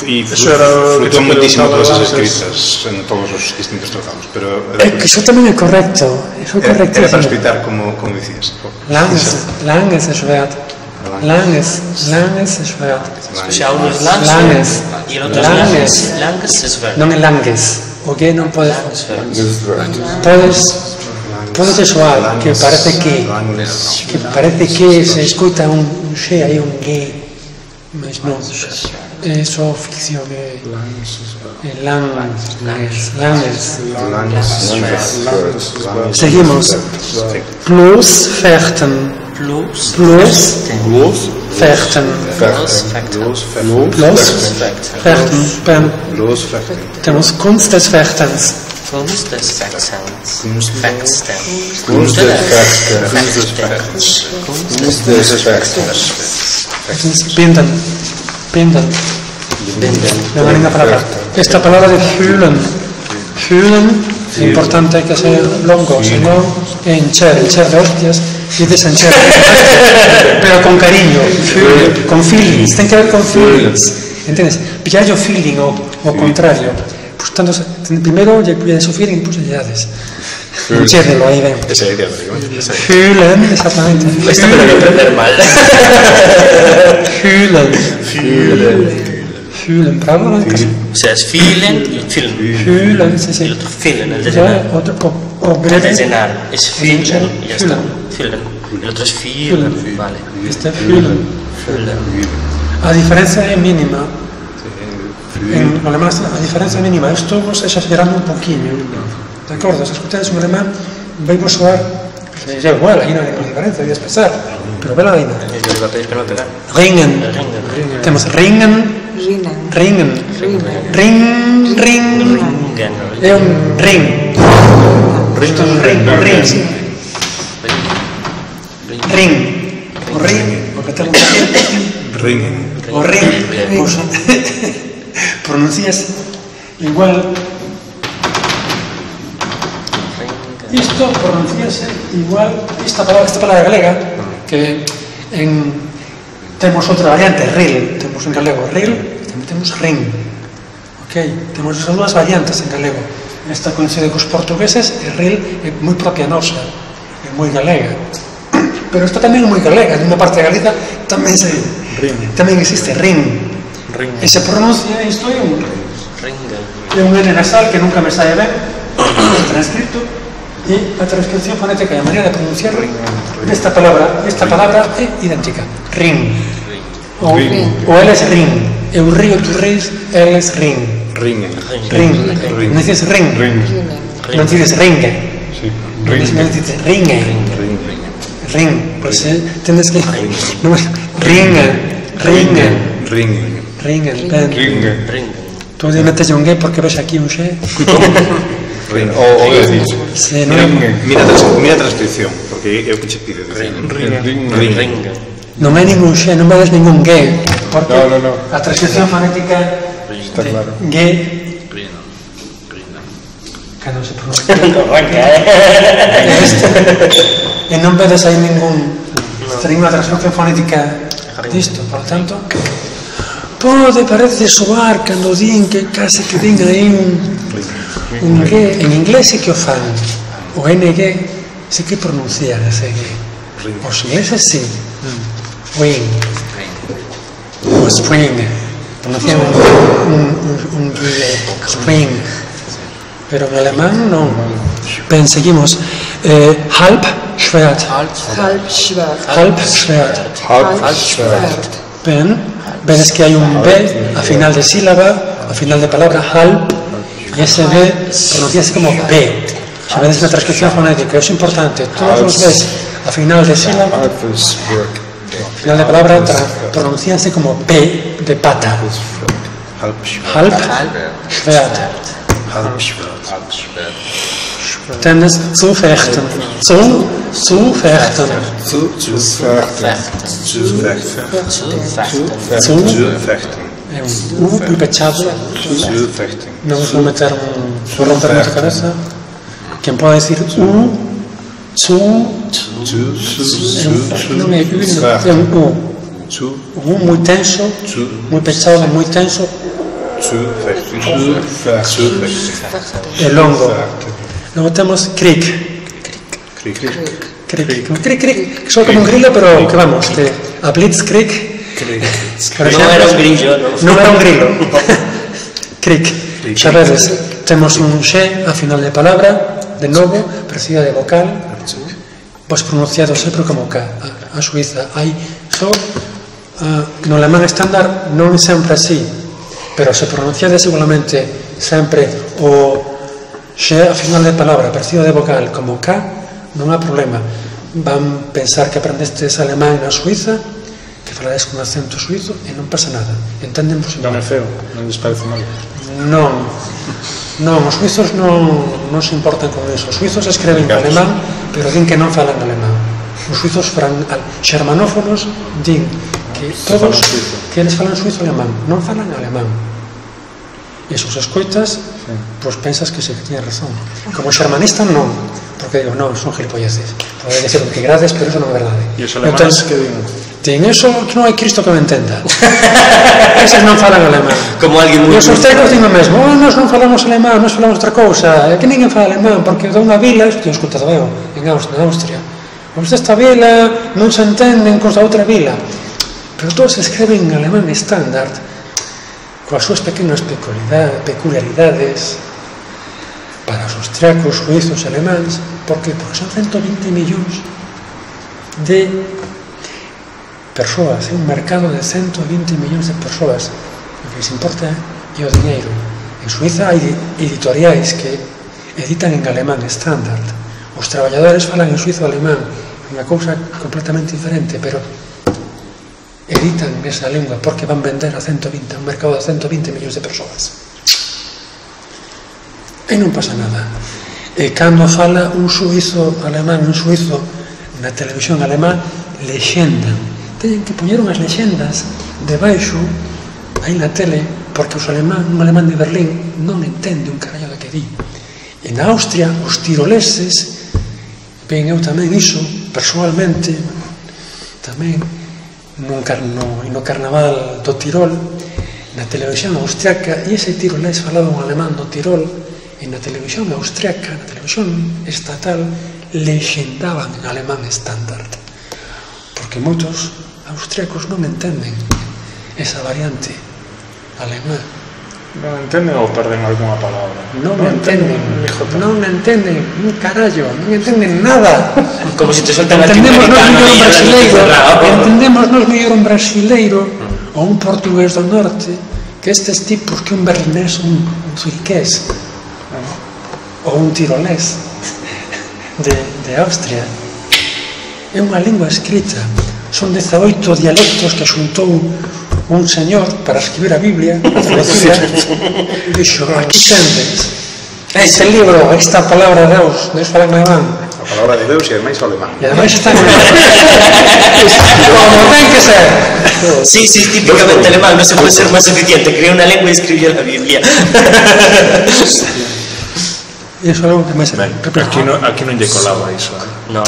E fluctúan moitísimo todas as escritas en todos os distintos tratados, pero é que iso tamén é correcto, iso é correcto. Era para explicar como dicías. Lange-Schwert. Lange-Schwert. O sea, uno es Langes y el otro es Langes. Langes es verde. Non é Langes, o que non pode... Podes soar, que parece que se escuta un xe aí, un G, mas non, é só ficción, é Langes. Seguimos. Plusfechten. Fechten. Temos Kunst des Fechtens. Kunst des Binden. La única palabra. Esta palabra de fühlen. Fühlen, é importante que sea longo, senón encher de hostias e desencher. Pero con cariño, con feelings, ten que ver con feelings. Entendes? Pillar o feeling o contrario. Pues tanto, primero lle pillas o feeling, pues lle dades. Enchérrelo, aí ven. Esa é a idea, prácticamente. Fühlen, exactamente. Esto me lo voy a aprender mal. Fühlen, bravo, ¿no? O sea, es fühlen y fühlen. Fühlen, sí, sí. Y el otro fühlen, el de llenar. El de llenar es fühlen y ya está. Fühlen. El otro es fühlen, vale. Este fühlen. A diferencia é mínima. En alemán a diferencia é mínima. Esto vos exagerando un poquinho. de acordo? Se escutedes un alemán, vai vos soar, é igual, aí non hai diferencia, debes pensar, pero vela aí non. Ringen. Temos ringen. Ringen. Ring. É un ring. Isto é un ring. Ring. O ring, o que temos aquí. O ring, pronuncias igual. Isto pronunciase igual. Esta palabra galega, que temos outra variante, ril. Temos en galego ril, tamén temos ring. Temos esas dúas variantes en galego. Esta coincide cos portugueses, e ril é moi propia nosa, é moi galega. Pero esta tamén é moi galega, en unha parte de Galiza tamén existe ring. E se pronuncia, isto é un N nasal que nunca me sae ben, transcrito, e a transcripción fonética e a maneira de pronunciar desta palabra é idéntica. Ring. O eles ring. Eu río, tu ríes, eles ring. Ring. Non dices ring. Non dices ringue. Non dices ringue. Ring, pois tendes que... Ringue. Tú metes un gay porque ves aquí un xe. Mira a transcripción, porque é o que che pide. Non hai ningún xe, non vedes ningún gay, porque a transcripción fonética gay cando se pronuncia e non vedes aí ninguna transcripción fonética disto, por tanto parece soar cando din que case que din aí un gay. En inglés sí que o fan, o NG sí que pronuncian ese gay. Os ingleses sí, wing o spring, pronuncian un spring, pero en alemán non. Ben, seguimos. Halbschwert. Ben, ves que hai un B a final de sílaba, a final de palabra, halb, e ese B pronunciase como B. Xa vedes na transcripción fonética, é importante, todos os Bs a final de sílaba, a final de palabra, pronuncianse como B de pata. Halbschwert. Tendes zu fechten. Zu fechten. É un U moi pechado. Non vos vou meter vou romper moita cabeza. Quen pode decir U, zu, non é U, é un U. U moi tenso, moi pechado, moi tenso. E longo. Logo temos cric. Que soa como un grilo, pero que vamos, que a blitzkrieg. Non era un grillo. Non era un grilo. Cric. Xa vedes, temos un xe a final de palabra, de novo, precisa de vocal, pois pronunciado sempre como K. A suiza hai zo, no alemán estándar non é sempre así, pero se pronunciades igualmente sempre o xe a final de palabra, precisa de vocal como K, non há problema. Van pensar que aprendestes alemán na Suiza, que falades con acento suizo e non pasa nada, entenden vos igual. Non é feo, non lles parece mal. Non, os suizos non se importan con eso. Os suizos escreven alemán, pero din que non falan alemán. Os suizos xermanófonos din que todos que eles falan suizo alemán, non falan alemán. E se os escoitas, pois pensas que se tiña razón. Como xermanista non, porque digo, non, son gilipolleces. Pode decir o que grades, pero eso non é verdade. E os alemanes que din? Din eso que non hai Cristo que me entenda. Eses non falan alemán. Como alguén moi... E os austríacos din o mesmo, nós non falamos alemán, nós falamos outra cousa. É que ninguén fala alemán, porque da unha vila, isto teño escutado eu, en Austria. Os desta vila non se entenden cos da outra vila. Pero todos escreven en alemán estándar, coas súas pequenas peculiaridades para os austriacos, suizos, alemáns. Por que? Porque son 120 millóns de persoas, é un mercado de 120 millóns de persoas. O que les importa é o diñeiro. En Suiza hai editoriais que editan en alemán estándar. Os traballadores falan en suizo alemán, unha cousa completamente diferente, pero editan esa lingua porque van vender a 120, un mercado de 120 millóns de persoas. E non pasa nada. E cando fala un suizo alemán, un suizo na televisión alemán, lexendan. Teñen que poñer unhas lexendas debaixo aí na tele, porque un alemán de Berlín non entende un carallo de que di. En Austria, os tiroleses, ven eu tamén iso, persoalmente, tamén no carnaval do Tirol, na televisión austriaca, e ese tirolés falaba un alemán do Tirol, e na televisión austriaca, na televisión estatal, lexendaban en alemán estándar. Porque moitos austriacos non entenden esa variante alemán. Non entenden ou perden algunha palabra? Non entenden un carallo, non entenden nada. Como se te soltan latinoamericano Entendemos mellor un brasileiro ou un portugués do norte que estes tipos que un berlinés, un zuriqués ou un tirolés de Austria. É unha lingua escrita, son 18 dialectos que xuntou un señor para escribir a Biblia, traducida, e dixo, aquí tendes este libro, esta palabra de Deus fala en alemán. A palabra de Deus e ademais o alemán. E ademais está en alemán. Como ten que ser. Sí, típicamente alemán, non se pode ser máis eficiente, crea unha lengua e escribir a Biblia. E iso é algo que máis se Aquí non lle colaba iso. No.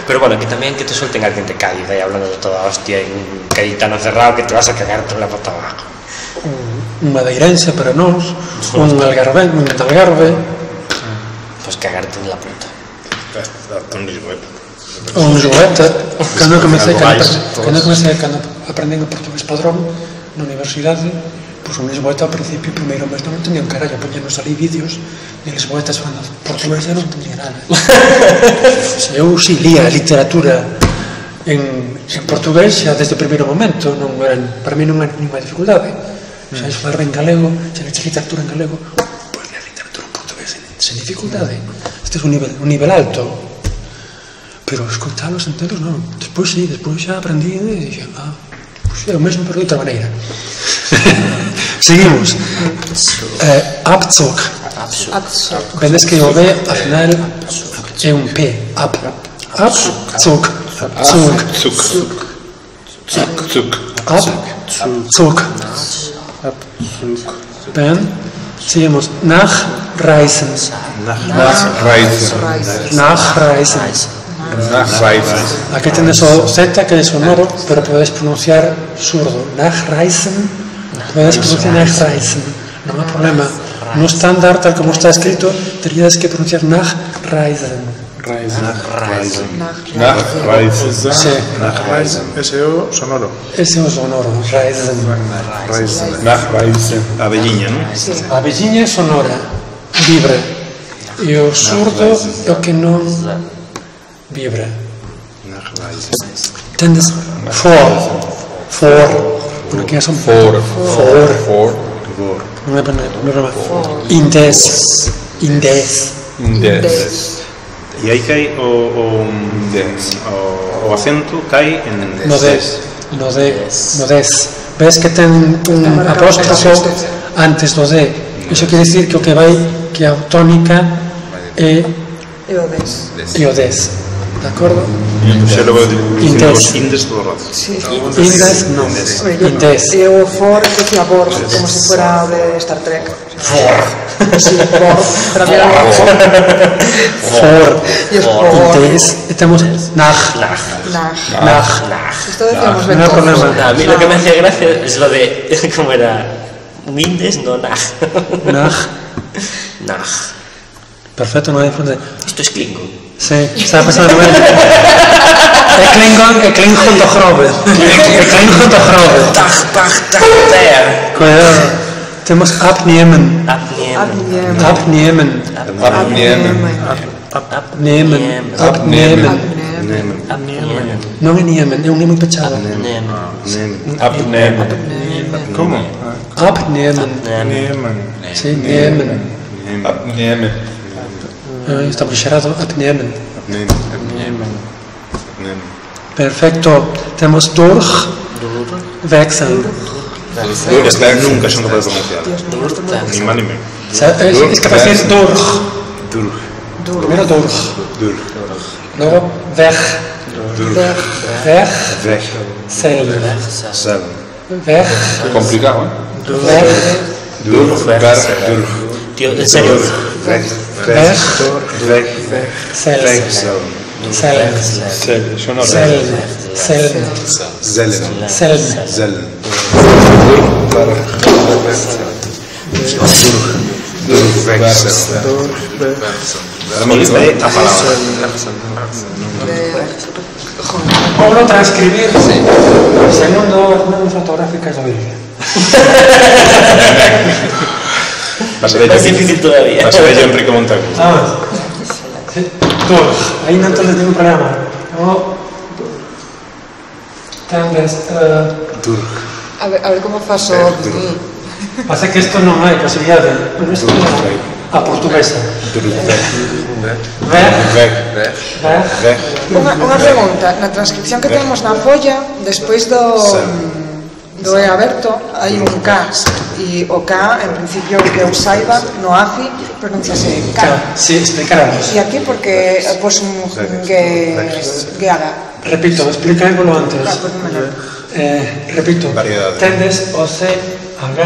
Pero bueno, que tamén que te solten alguén de Cádiz aí hablando de toda hostia en un Cayetano cerrado que te vas a cagar toda la pata abajo. Un madeirense para nós, un algarve, Pues cagarte en la puta. Un lisboeta. Un lisboeta. Cando comecei aprendendo portugués padrón na universidade, pois un lisboeta ao principio, primeiro mes non entendía un carallo, poñenos ali vídeos de lisboetas falando portugués e non entendía nada. Eu si lía literatura en portugués xa desde o primeiro momento, para mí non era ninguna dificultade. Xa es falar en galego, xa leches literatura en galego, pois ler literatura en portugués sen dificultade. Este é un nivel alto, pero escoitalos enteros non. Despois xa aprendí e dixen, pois é o mesmo pero de outra maneira. Seguimos. Abzug. Vedes que o B al final é un P. Abzug. Abzug. Ben, seguimos. Nachreisen. Aquí tendes o Z que é sonoro, pero podes pronunciar surdo. Nachreisen. Podes pronunciar Nachreisen. Non há problema. No estándar, tal como está escrito, terías que pronunciar Nachreisen. Nachreisen. Ese é o sonoro. Ese é o sonoro. Nachreisen. A velliña, non? A velliña é sonora, vibra. E o surdo é o que non vibra. Tendes porque son non é problema. Indes. E aí cai o acento cai en no des. Ves que ten un apóstrofo antes do D. Iso quere dicir que o que vai, que a tónica é o des. De acordo? Xa logo dicindo os indes todo o rato. Indes non. Indes. E o for decía Borg, como se fuera de Star Trek. Sí, Borg. Para mí era For. Indes. Estamos nach. Esto decíamos No hay problema. A mí lo que me hacía gracia es lo de, ¿cómo era? Un indes, no nach. Nach. Perfecto, no hay problema. Esto es Klingon. Sí, estaba pensando en é Klingon do Grove. Cuidado. Temos Abnehmen. Non é Niemen, é un Niemen pechado. Como? Abnehmen. Sí, Niemen. Abnehmen. Está brixerado, abnehmen. Abnehmen. Perfecto. Tenemos durch, wechseln. Esta nunca son capaces de pronunciar. Ni mal ni menos. Es capaz de decir durch. Durch. Primero durch. Durch. Luego weg. Weg. Weg. Selben. Selben. Weg. Complicado, ¿eh? Weg. Durch. Berg. Durch. Tío, en serio. Weg. Weg. Weg. Selben. Selben. Selben. Selben. Selben. Zellen. Selben. Zellen. La lista es a palabra. O lo transcribir segundo fotográficas de Biblia. Es difícil todavía. Pasaré yo Enrique Montagu. Sí, durch. Ahí no entonces ningún problema. O tendes Durch. A ver como faço... pasa que esto no hay posibilidad de... Bueno, esto es a portuguesa. Ver. Unha pregunta, na transcripción que temos na folla, despois do E aberto, hai un K, e o K, en principio, que eu saiba, no AFI, pronunciase K. Sí, explicaremos. E aquí, porque, pues, geada. Repito, explicaremos antes. Repito, Variedades. tendes o C, H,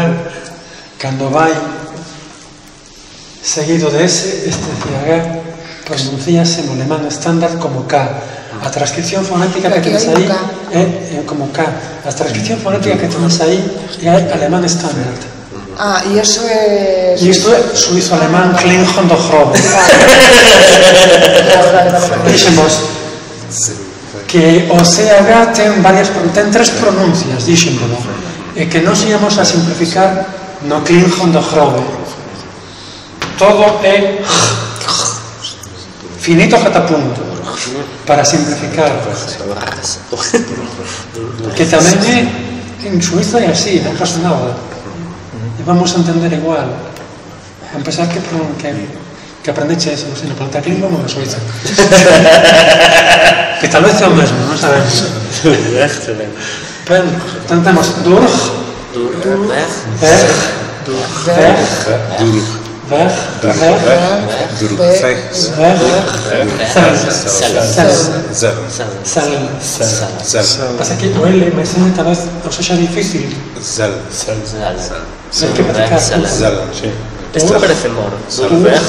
cando vai seguido de S, este CH, pronunciase no alemán estándar como K. A transcripción fonética que tenes aí é como K. A transcripción fonética que tenes aí é alemán estándar. Ah, e iso é... E isto é suizo-alemán Klingon do Grobe. Dixemos que o CH ten tres pronuncias, dixémolo, e que non íamos a simplificar no Klingon do Grobe. Todo é finito ata punto, para simplificar. Que tamén é en Suiza é así, non pasa nada. E vamos a entender igual. A pesar que aprendeche eso, no planeta Klingon ou en Suiza. Que tal vez é o mesmo, non sabemos. Ben, entón temos durch, weg, pasa que o L me sene tal vez o sexa difícil. Hay que practicar. Esto parece moro. Durch, weg,